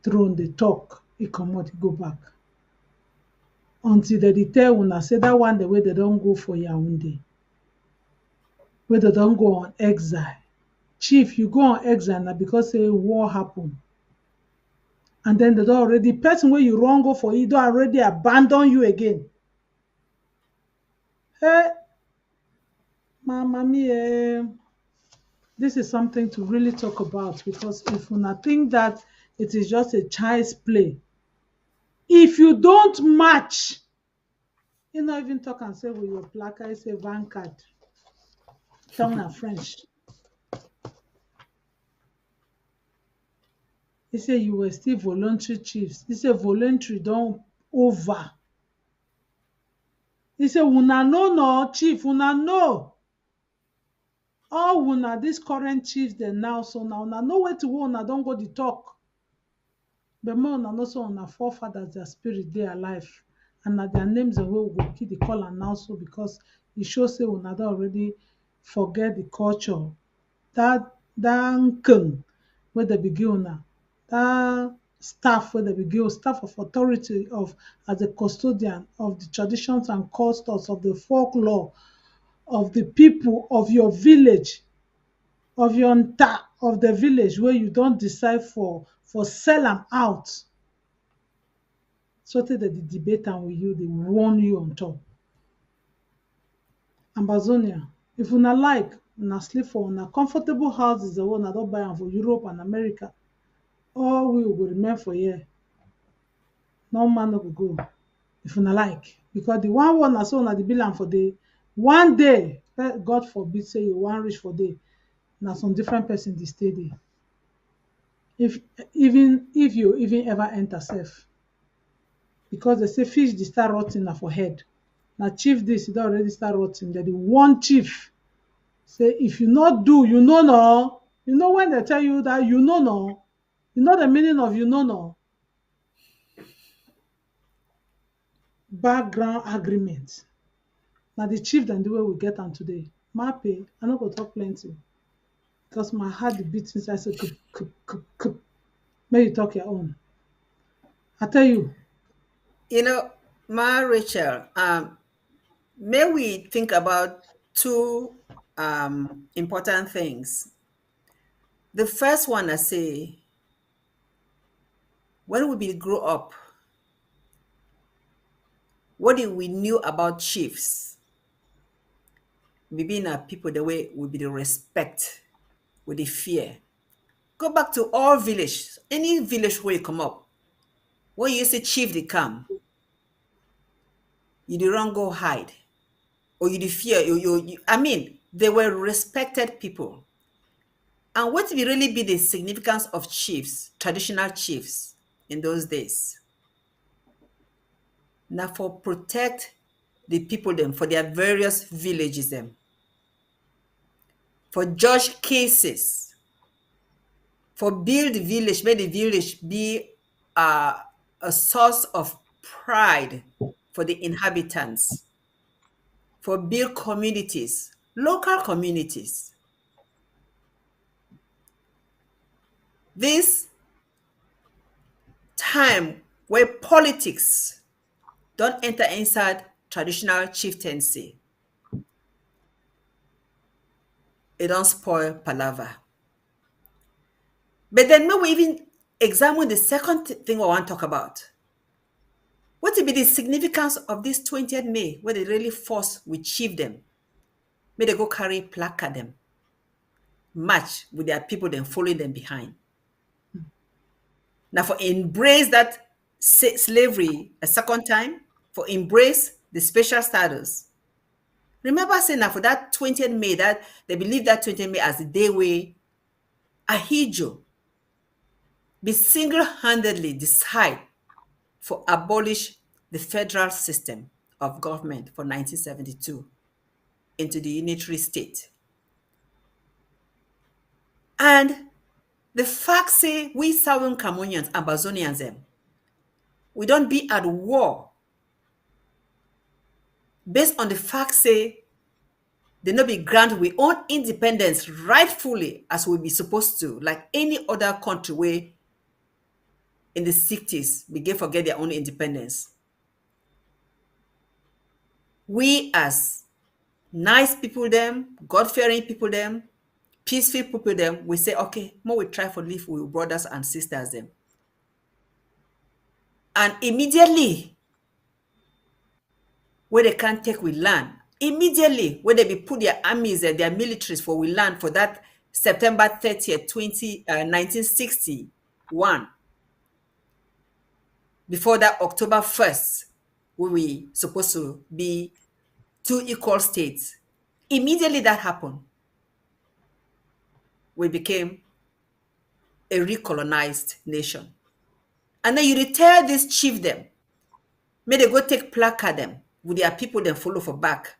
throne, they talk, he come out, he go back. Until they tell una say that one the way they don't go for Yaoundé, where they don't go on exile. Chief, you go on exile now because a war happen. And then they don't already, person where you wrong go for, he don't already abandon you again. Hey, Mama mia, this is something to really talk about, because if una think that it is just a child's play, if you don't match, you not even talk and say with your placard, say Vanguard. Tongue and French. He said you were still voluntary chiefs. He said voluntary don't over. He said una no chief, una no. All una this current chiefs then now, so now una know where to go, una don't go the talk. But more una know so una forefathers, their spirit they alive. And that their names are where we go keep the call and now so, because e show say una don already forget the culture. Dat nkeng wey dem be give una, dat staff wey dem be give, staff of authority of as a custodian of the traditions and customs of the folklore of the people of your village, of your nta of the village wey you don decide for sell am out sotey dem dey debate am with you, dey warn you on top. Ambazonia, if una like, una sleep for una comfortable houses wey una don buy am for Europe and America, all we go remain for here. No man no go go if una like, because the one wey una say una dey build am for dey, one day, God forbid say you wan reach for dey, na some different person dey stay there. If you even ever enter sef, because they say fish dey start rot ten na for head. Na chief dis e don already start rot ten, dem dey warn chief say if you no do, you no know. You know when they tell you that you no know, you know the meaning of you no know? Background agreement. Na the chief dem the way we get am today. Mape, I no go talk plenty because my heart dey beat inside say kup kup kup kup. Make you talk your own. I tell you. You know, Ma Rachel, may we think about two important things. The first one, I say, when we be grow up, what did we knew about chiefs? We being our people the way we be the respect, with the fear. Go back to all village, any village where you come up. When you say chief they come, you the run go hide. Or you the fear, I mean, they were respected people. And what will really be the significance of chiefs, traditional chiefs in those days? Now for protect the people them for their various villages them. For judge cases. For build the village, make the village be a source of pride for the inhabitants. For build communities, local communities. This time where politics don't enter inside traditional chieftaincy, it don't spoil palaver. But then, may we even examine the second thing we want to talk about. What will be the significance of this 20th May, where they really force we chief them? May they go carry placard them, match with their people, then following them behind. Now, for embrace that slavery a second time, for embrace the special status. Remember saying now for that 20th May, that they believe that 20th May as the day where Ahijo be single-handedly decide for abolish the federal system of government for 1972 into the unitary state. And the fact say we Southern Cameroonians, Ambazonians them, we don't be at war based on the fact say they not be grant we own independence rightfully as we be supposed to, like any other country where in the 60s begin forget their own independence. We as nice people them, God-fearing people them, peaceful people them, we say, okay, more we try for live with brothers and sisters them. And immediately, where they can't take we land, immediately where they be put their armies and their militaries for we land for that September 30th, 1961, before that October 1st, where we supposed to be two equal states. Immediately that happened, we became a recolonized nation. And then you retire this chief them, may they go take placard them with their people then follow for back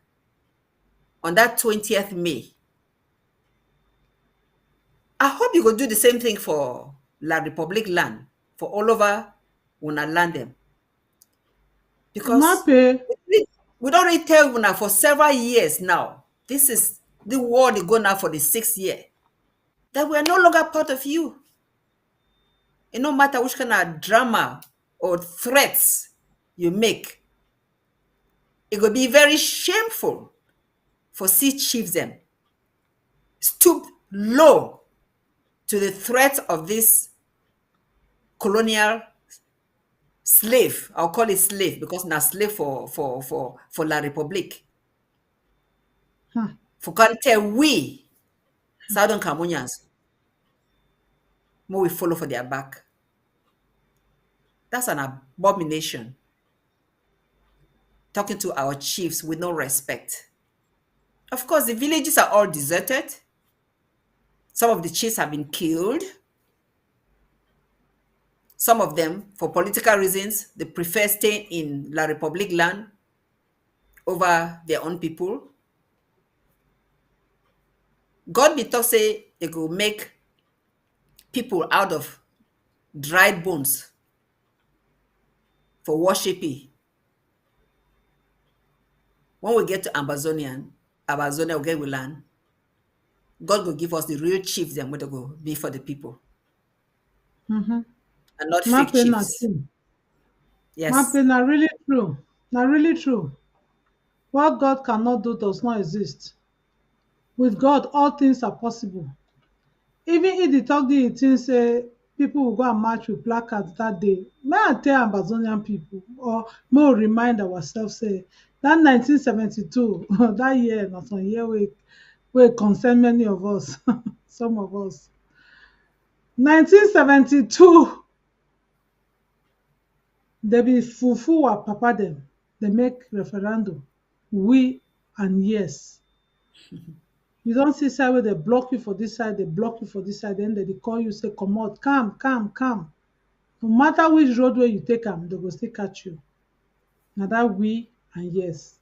on that 20th May. I hope you go do the same thing for La Republic land, for all over una land them. Because Mape, We don't really tell you now for several years now. This is the war they go now for the 6th year. That we are no longer part of you. And no matter which kind of drama or threats you make, it will be very shameful for sea chiefs them stoop low to the threat of this colonial slave. I'll call it slave because now slave for La Republique. For can't tell we Southern Cameroonians more we follow for their back. That's an abomination. Talking to our chiefs with no respect. Of course, the villages are all deserted. Some of the chiefs have been killed. Some of them, for political reasons, they prefer staying in La Republique land over their own people. God be talk say they go make people out of dried bones for worshiping. When we get to Amazonia will get we land. God will give us the real chiefs them where to go be for the people. And not fake Mapping na chiefs. true. Yes. Mapping na really true. Na really true. What God cannot do does not exist. With God, all things are possible. Even if the talk the thing say people will go and march with placards that day, may I tell Amazonian people, or may we remind ourselves, say, that 1972, that year, not one year, we concern many of us, some of us. 1972, they be fufu wa papa them, they make referendum, we and yes. You don't see side where they block you for this side, they block you for this side, then they call you, say, come out, come. No matter which roadway you take them, they go still catch you. Now that we and yes.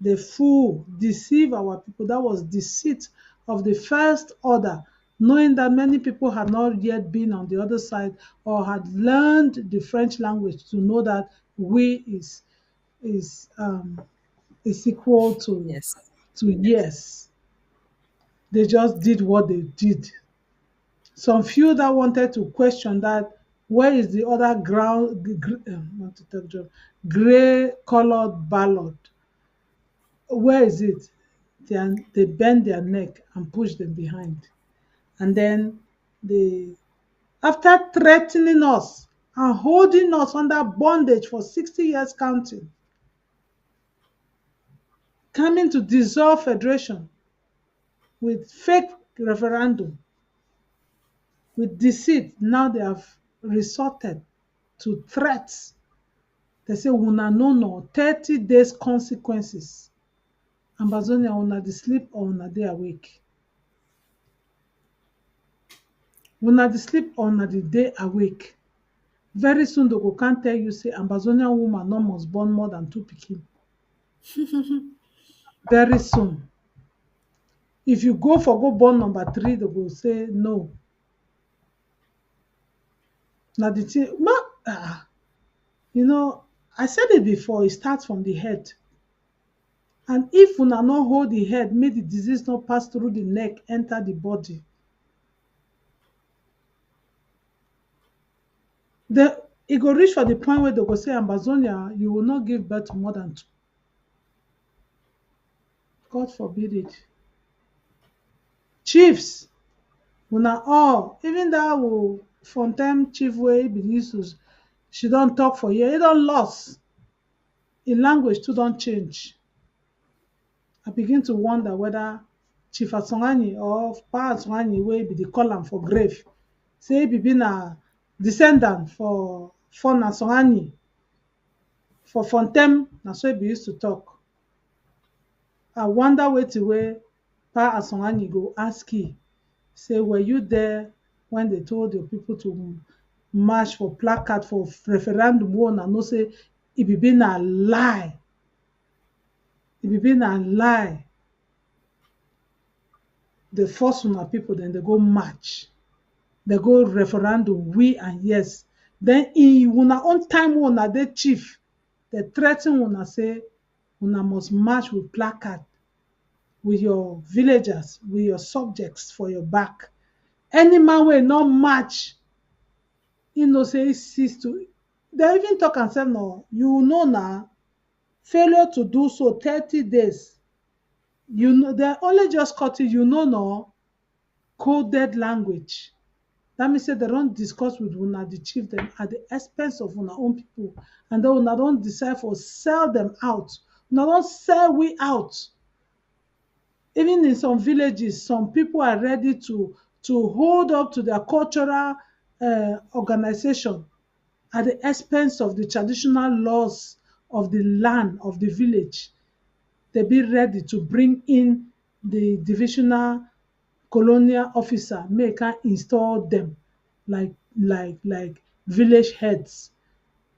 The fool deceive our people. That was deceit of the first order, knowing that many people had not yet been on the other side or had learned the French language to know that we is equal to Yes. yes. They just did what they did. Some few that wanted to question that where is the other gray colored ballot? Where is it? They bend their neck and push them behind. And then after threatening us and holding us under bondage for 60 years counting, coming to dissolve federation with fake referendum, with deceit, now they have resorted to threats. They say, una no 30 days consequences. Amazonia, una dey sleep or una dey awake. Una dey sleep or una dey awake. Very soon they go come tell you say Amazonian woman no must born more than 2 pikin. Very soon. If you go born number 3, they go say no. Na the thing, I said it before, it starts from the head. And if una no hold the head, make the disease not pass through the neck, enter the body. It go reach for the point where they go say, Amazonia, you will not give birth to more than 2. God forbid it. Chiefs, una all, even that Fontaine chief wey be used, she don't talk for years, e don lost. In language too don't change. I begin to wonder whether Chief Asongani or Pa Asongani wey be the call am for grave, say e be na descendant for Asongani, for Fontaine, na so e be used to talk. I wonder wetin wey Pa Asongani go ask you, say, were you there when they told your people to march for placard for referendum wey una know say e be na lie. E be na lie. They force una people, then they go march. They go referendum, we and yes. Then in una own time wey una dey chief, they threaten una say una must march with placard, with your villagers, with your subjects for your back. Any man wey no march, he know say he cease to. They even talk and say, no, you know now, failure to do so 30 days. You know, they only just cut it, you know, no, coded language. That means say they don't discuss with una the chief them at the expense of una own people, and then una don't decide for sell them out. Una don't sell we out. Even in some villages, some people are ready to hold up to their cultural organization at the expense of the traditional laws of the land of the village. They be ready to bring in the divisional colonial officer, make can install them like village heads.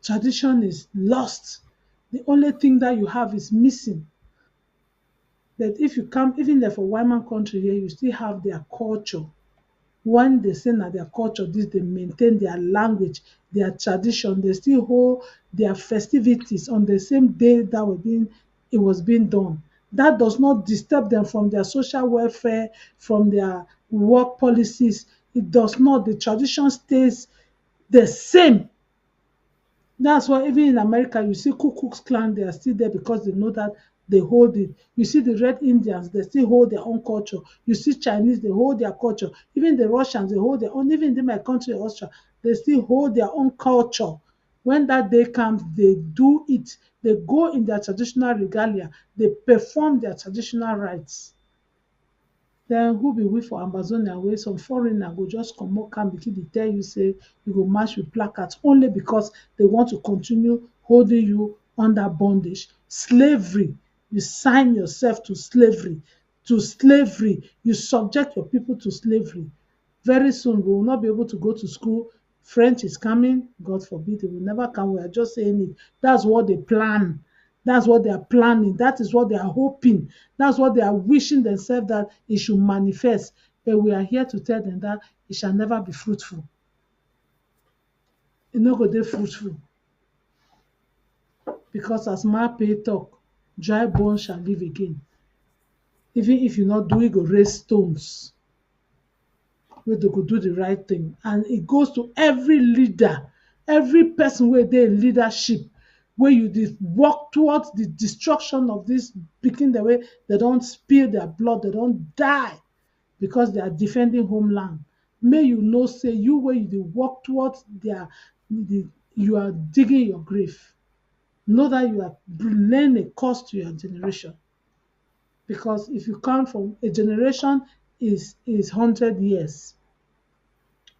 Tradition is lost. The only thing that you have is missing. But if you come, even there for Wyman country here, you still have their culture. When they say na their culture, this they maintain their language, their tradition. They still hold their festivities on the same day that it was being done. That does not disturb them from their social welfare, from their work policies. It does not. The tradition stays the same. That's why even in America, you see Ku Klux Klan, they are still there because they know that they hold it. You see the Red Indians, they still hold their own culture. You see Chinese, they hold their culture. Even the Russians, they hold their own. Even in my country, Austria, they still hold their own culture. When that day comes, they do it. They go in their traditional regalia. They perform their traditional rites. Then who be we for Amazonia wey some foreigner go just comot camp begin dey tell you say you go march with placards only because they want to continue holding you under bondage. Slavery, you sign yourself to slavery. To slavery, you subject your people to slavery. Very soon we will not be able to go to school. French is coming, God forbid, it will never come. We are just saying it. That's what they plan. That's what they are planning. That is what they are hoping. That's what they are wishing themselves that it should manifest. But we are here to tell them that it shall never be fruitful. It no go dey fruitful. Because as Mape talk, dry bones shall live again. Even if you not do it, go raise stones. Wey they go do the right thing. And it goes to every leader, every person wey dey in leadership, where you did work towards the destruction of this picking the way they don't spill their blood, they don't die because they are defending homeland. May you know say you where you dey work towards you are digging your grave. Know that you are laying a cost to your generation. Because if you count from a generation is 100 years.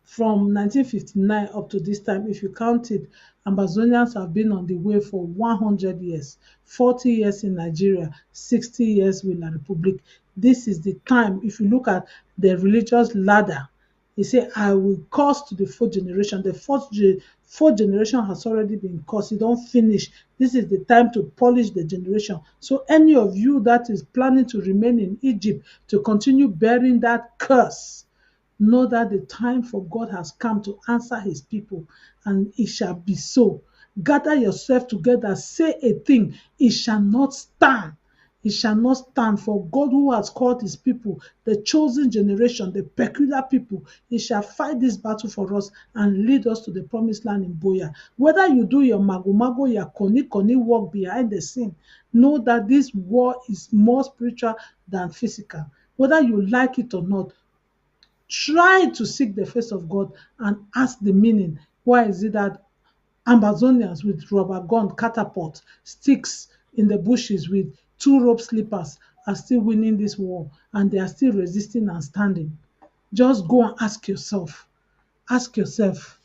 From 1959 up to this time, if you count it, Amazonians have been on the way for 100 years, 40 years in Nigeria, 60 years with La Republic. This is the time, if you look at the religious ladder, he said, I will curse to the fourth generation. The fourth generation has already been cursed. You don't finish. This is the time to polish the generation. So any of you that is planning to remain in Egypt, to continue bearing that curse, know that the time for God has come to answer his people, and it shall be so. Gather yourself together, say a thing, it shall not stand. It shall not stand. For God who has called his people, the chosen generation, the peculiar people, he shall fight this battle for us and lead us to the promised land in Boya. Whether you do your mago, your koni work behind the scene, know that this war is more spiritual than physical. Whether you like it or not, try to seek the face of God and ask the meaning. Why is it that Amazonians with rubber gun, catapult, sticks in the bushes with 2 rope slippers are still winning this war and they are still resisting and standing? Just go and ask yourself. Ask yourself.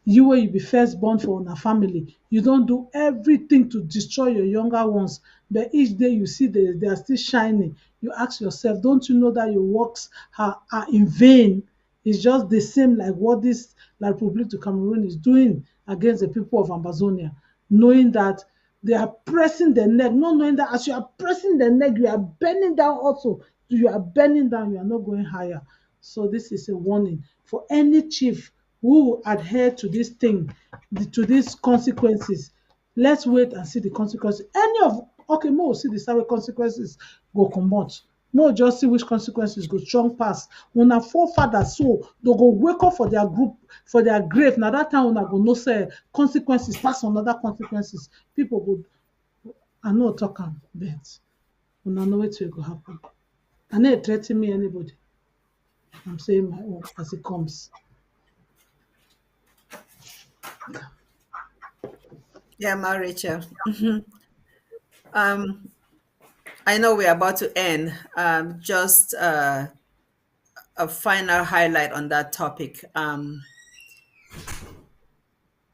You where you be firstborn for una family, you don't do everything to destroy your younger ones, but each day you see they are still shining. You ask yourself, don't you know that your works are in vain? It's just the same like what this La Republic de Cameroon is doing against the people of Amazonia, knowing that they are pressing the neck, not knowing that as you are pressing the neck, you are bending down also. You are bending down, you are not going higher. So this is a warning for any chief who adhere to this thing, to these consequences. Let's wait and see the consequences. Any of okay, more see the same consequences go comot. More just see which consequences go strong pass. Una forefathers so they go wake up for their group for their grave. Now that time una go know say consequences pass another consequences. People go I no talk am, but una know wetin go happen. I no dey threa ten me anybody. I'm saying my own as it comes. Yeah, Ma Rachel. Um, I know we're about to end. Just a final highlight on that topic.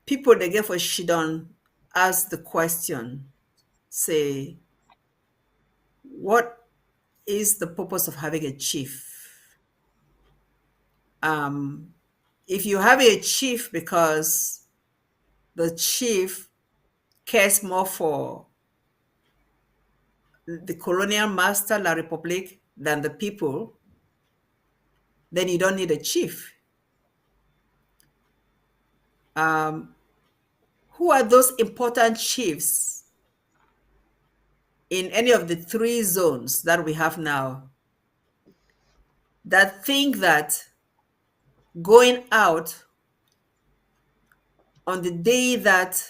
People they get for shidon ask the question, say, what is the purpose of having a chief? If you have a chief because the chief cares more for the colonial master, La Republique, than the people, then you don't need a chief. Who are those important chiefs in any of the 3 zones that we have now that think that going out on the day that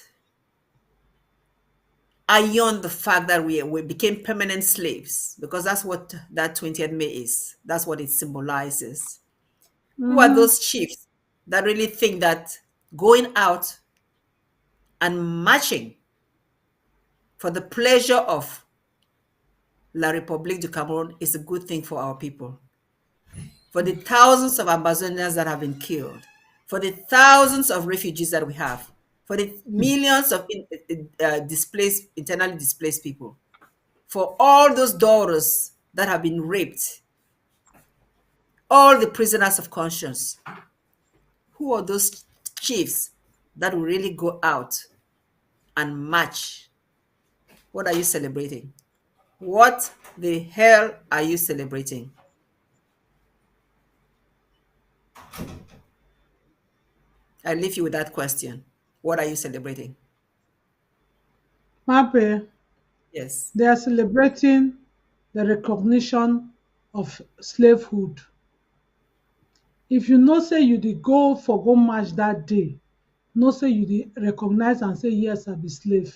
iron the fact that we became permanent slaves, because that's what that 20th May is, that's what it symbolizes. Who are Mm-hmm. those chiefs that really think that going out and marching for the pleasure of La République du Cameroun is a good thing for our people? For the thousands of Amazonians that have been killed, for the thousands of refugees that we have, for the millions of internally displaced people, for all those daughters that have been raped, all the prisoners of conscience, who are those chiefs that will really go out and march? What are you celebrating? What the hell are you celebrating? I leave you with that question. What are you celebrating? Mape, Yes. they are celebrating the recognition of slavehood. If you know say you dey go for go march that day, know say you dey recognize and say yes I be slave.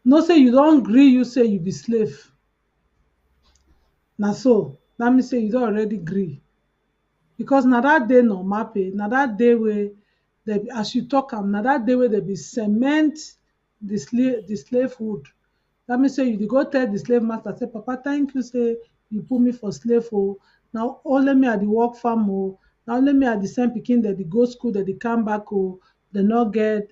Know say you don gree you say you be slave. Na so that mean say you don already gree. Because na that day no Mape, na that day wey as you talk am, na that day wey dem be cement the slavehood. That mean say you dey go tell the slave master say papa thank you say you put me for slave o, na only me I dey work farm o, na only me I dey send pikin dem dey go school dem dey come back o, dem no get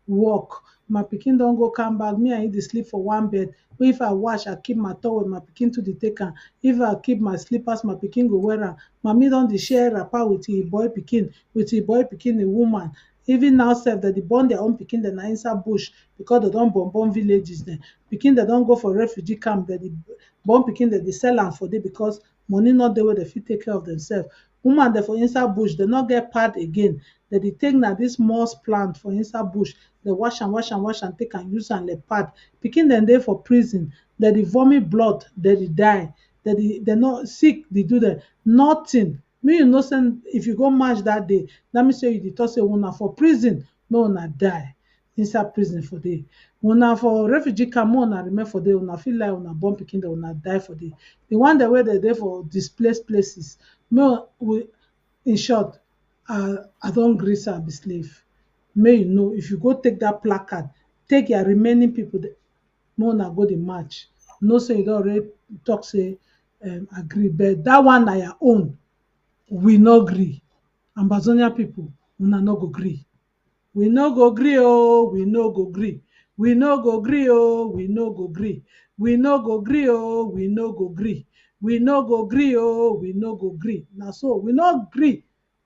work. My pikin don go come back, me and you dey sleep for one bed. Wey if I wash I keep my towel, my pikin too dey take am. If I keep my slippers, my pikin go wear am. Mami don dey share wrapper with im boy pikin, im woman. Even now sef dem dey born their own pikin dem na inside bush because dem don born villages dem. Pikin dem don go for refugee camp, dem dey born pikin dem dey sell am for there because money no dey wey dem fit take care of themselves. Woman dem for inside bush dem no get pad again, dem dey take na dis moss plant for inside bush, dem wash am take am use am like pad. Pikin dem dey for prison, dem dey vomit blood, dem dey die, dem no sick dey do dem, nothing. Make you know say if you go march that day, that mean say you dey talk say una for prison make una die inside prison for there. Una for refugee camp make una remain for there, una fit lie una born pikin dem una die for there. The one dem wey dem dey for displaced places, in short, I don gree say I be slave. Make you know, if you go take that placard, take your remaining people make una go dey march. Know say you don already talk say agree, but that one na your own. We no gree. Ambazonia people, una no go gree. We no go gree o, we no go gree. We no go gree o, we no go gree. We no go gree o, we no go gree. We no go gree o, we no go gree. Na so we no gree.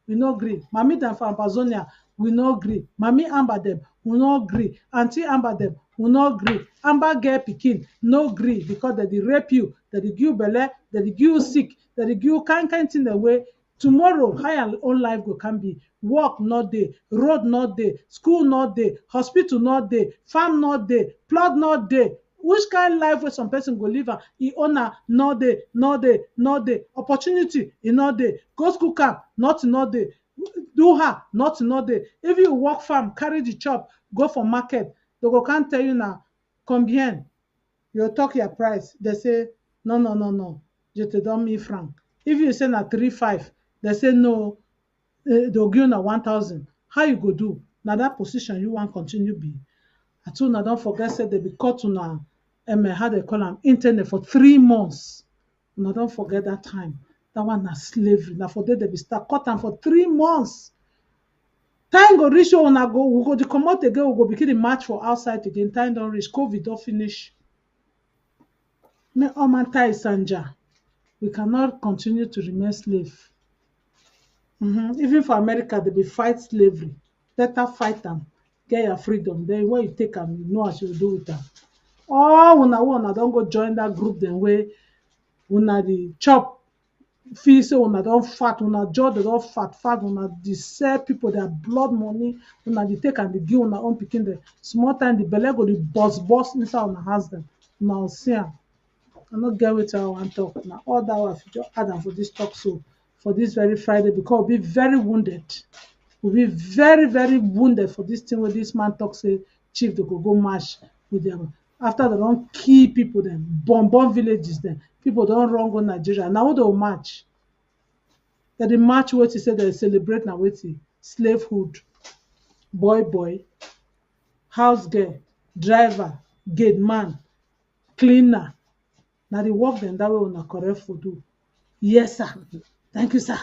We no gree. Mami dem for Ambazonia, we no gree. Mami Amber dem, we no gree. Aunty Amber dem, we no gree. Amber girl pikin no gree because dem dey rape you, dem dey give you belle, dem dey give you sick, dem dey give you kind thing dem wey tomorrow how your own life go can be. Work no dey, road no dey, school no dey, hospital no dey, farm no dey, plot no dey. which kind life wey some person go live am, e own no dey, no dey, no dey, opportunity e no dey, go school camp nothing no dey, do her nothing no dey. If you work farm, carry the chop go for market, they go come tell you na combien, you talk your price, they say no no no no, je te donne 1000 francs. If you say na 3500, they say no, they'll give you na 1000. How you go do? Na that position you wan continue be. At una don't forget say they be cut una how they call am internet for 3 months. Una don't forget that time. That one na slavery. Na for there they be start cut am for 3 months. Time go reach una go, we go dey comot again, we go begin the march for outside again. Time don reach, COVID don finish. Make all man tie sanja. We cannot continue to remain slave. Even for America, they be fight slavery. Better fight them, get your freedom. Then when you take them, you know what you do with them. Oh, una don't go join that group. Then way una the chop feel say una don't fat, una jaw they don't fat, una the sell people their blood money, una the take and the give una own picking the small time the belly go the boss inside una house them. Una see am. I not get what I want to talk now. All that I just add am for this talk so for this very Friday because we'll be very wounded. We'll be very, very wounded for this thing where this man talk say chief they go march with them. After they don't kill people then, bomb villages then. People don't run go Nigeria. Now they'll march. That the march what he said they celebrate now with slavehood. Boy, house girl, driver, gate man, cleaner. Now they work them that way on a correct for do. Yes, sir. Thank you, sir.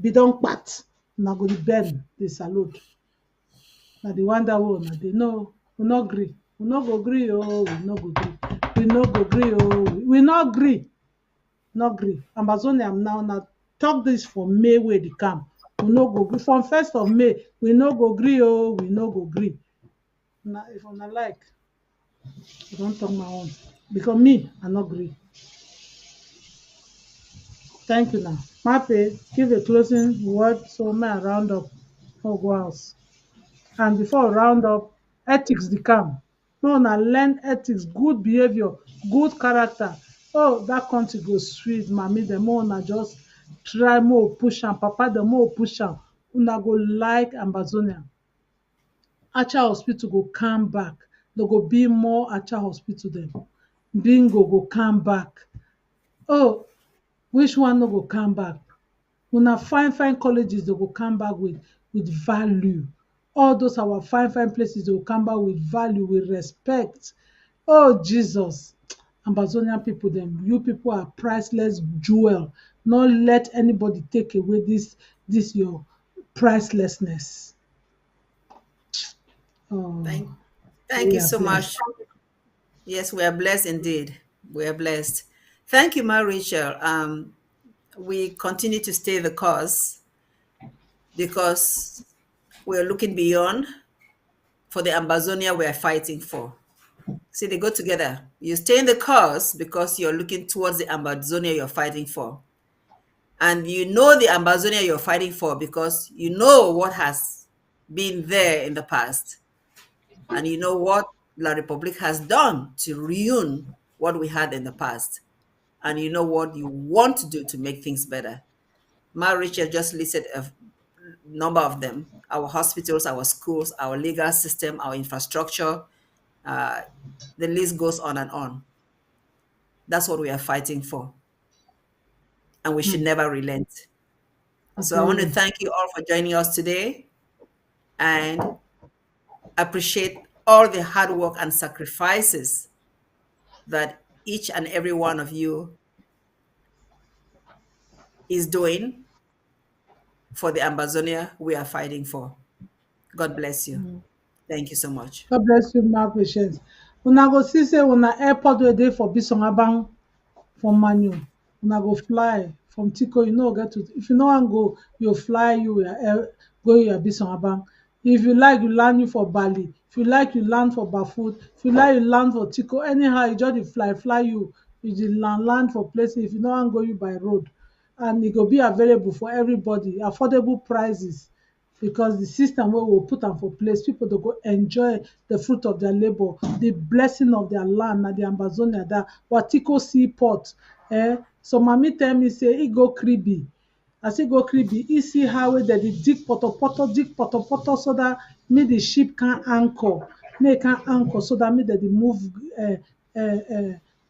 Be done pat. Now go to bend the salute. Now the one that way now they know we not agree. We not go agree, oh, we not go agree. We not go agree, oh, we not agree. Not agree. Amazonia now talk this for May where they come. We not go agree. From 1st of May, we not go agree, oh, we not go agree. Now if I'm not like, I don't talk my own. Because me, I not agree. Thank you now. Mape, give a closing word so may I round up for go house. And before I round up, ethics dey come. No, na learn ethics, good behavior, good character. Oh, that country go sweet, mommy. Dem una just try more push am, papa dem more push am. Una go like Ambazonia. Acha hospital go come back. There go be more Acha hospital dem. Bingo go come back. Oh, which one no go come back? Una fine colleges they go come back with value. All those our fine places they will come back with value, with respect. Oh Jesus, Ambazonian people, them you people are priceless jewel. Not let anybody take away this your pricelessness. Oh, Thank we you are so blessed. much. Yes, we are blessed indeed. We are blessed. Thank you, Ma Rachel. We continue to stay the course because we're looking beyond for the Ambazonia we are fighting for. See, they go together. You stay in the cause because you're looking towards the Ambazonia you're fighting for. And you know the Ambazonia you're fighting for because you know what has been there in the past. And you know what La Republique has done to ruin what we had in the past. And you know what you want to do to make things better. Ma Richard just listed a number of them: our hospitals, our schools, our legal system, our infrastructure. The list goes on and on. That's what we are fighting for. And we should never relent. So I want to Absolutely. thank you all for joining us today and appreciate all the hard work and sacrifices that each and every one of you is doing for the Ambazonia we are fighting for. God bless you. Thank you so much. God bless you, my patience. Una go see say una airport wey dey for Bisongabang for Manu. Una go fly from Tiko. You know get to. If you no wan go, you fly you go your Bisongabang. If you like, you land you for Bali. If you like, you land for Bafut. If you like, you land for Tiko. Anyhow, you just dey fly you. You dey land for places. If you no wan go, you by road, and e go be available for everybody. Affordable prices. because the system wey we put am for place, people dey go enjoy the fruit of their labour, the blessing of their land na the Ambazonia, that Watiko seaport. Some mami tell me say e go Kribi. As e go Kribi, e see how wey dem dey dig potopoto so that make the ship can anchor, make e can anchor so that make dem dey move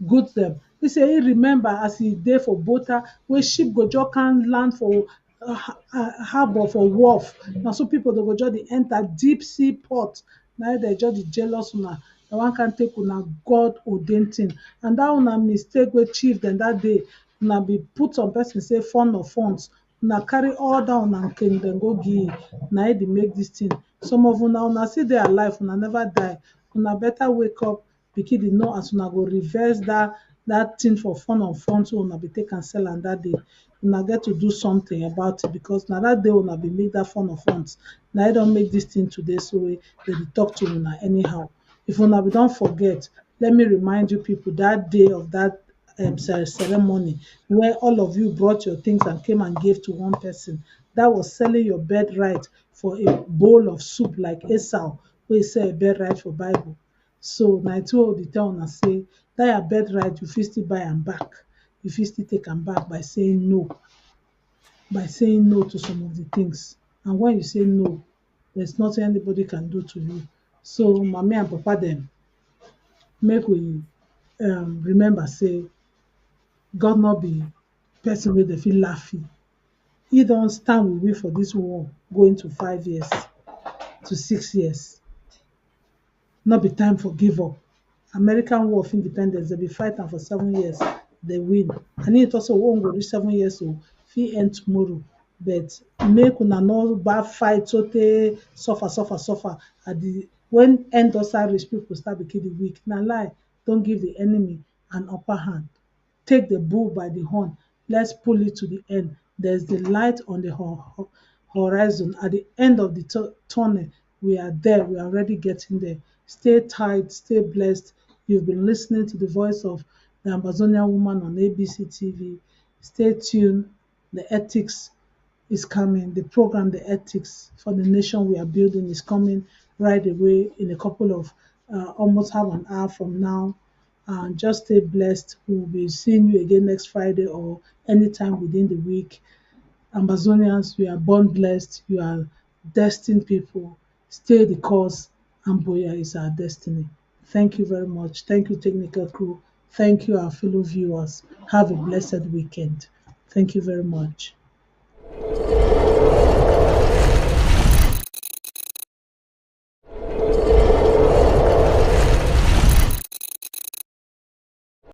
goods dem. E say e remember as e dey for Bota wey ship go just can land for harbour for wharf. Na so people dey go just dey enter deep sea port. Na im dem just dey jealous una. Dem wan can take una God ordained thing. And that una mistake wey chief dem that day, una be put some person say fund of funds. Una carry all that una king dem go give. Na im dey make this thing. Some of una still dey alive, una never die. Una better wake up, pikin dey know as una go reverse that thing for fund of funds wey una be take am sell am that day. Una get to do something about it, because na that day una be make that fund of funds. Na im don make this thing today so wey dem dey talk to una anyhow. If una be don forget, let me remind you people that day of that ceremony where all of you brought your things and came and gave to one person. That was selling your birthright for a bowl of soup like Esau wey sell birthright for Bible. So na wetin we dey tell una say that your birthright you fit still buy am back. You fit still take am back by saying no. By saying no to some of the things. And when you say no, there's nothing anybody can do to you. So mommy and papa dem, make we remember say God no be person wey dey fit laugh you. He don stand with we for this war going to 5 years to 6 years. No be time for give up. American War of Independence, dem be fight am for 7 years, they win. And he talk say we own go reach 7 years old, fit end tomorrow. But make una no bad fight sotey suffer. At the when end don start reach, people start be kill the weak. Na lie. Don't give the enemy an upper hand. Take the bull by the horn. Let's pull it to the end. There's the light on the horizon. At the end of the tunnel, we are there. We are already getting there. Stay tight, stay blessed. You've been listening to the voice of the Amazonian woman on ABC TV. Stay tuned. The ethics is coming. The program, The Ethics for the Nation We Are Building, is coming right away in a couple of almost half an hour from now. Just stay blessed. We will be seeing you again next Friday or anytime within the week. Amazonians, you are born blessed. You are destined people. Stay the course. Amboya is our destiny. Thank you very much. Thank you, technical crew. Thank you, our fellow viewers. Have a blessed weekend. Thank you very much.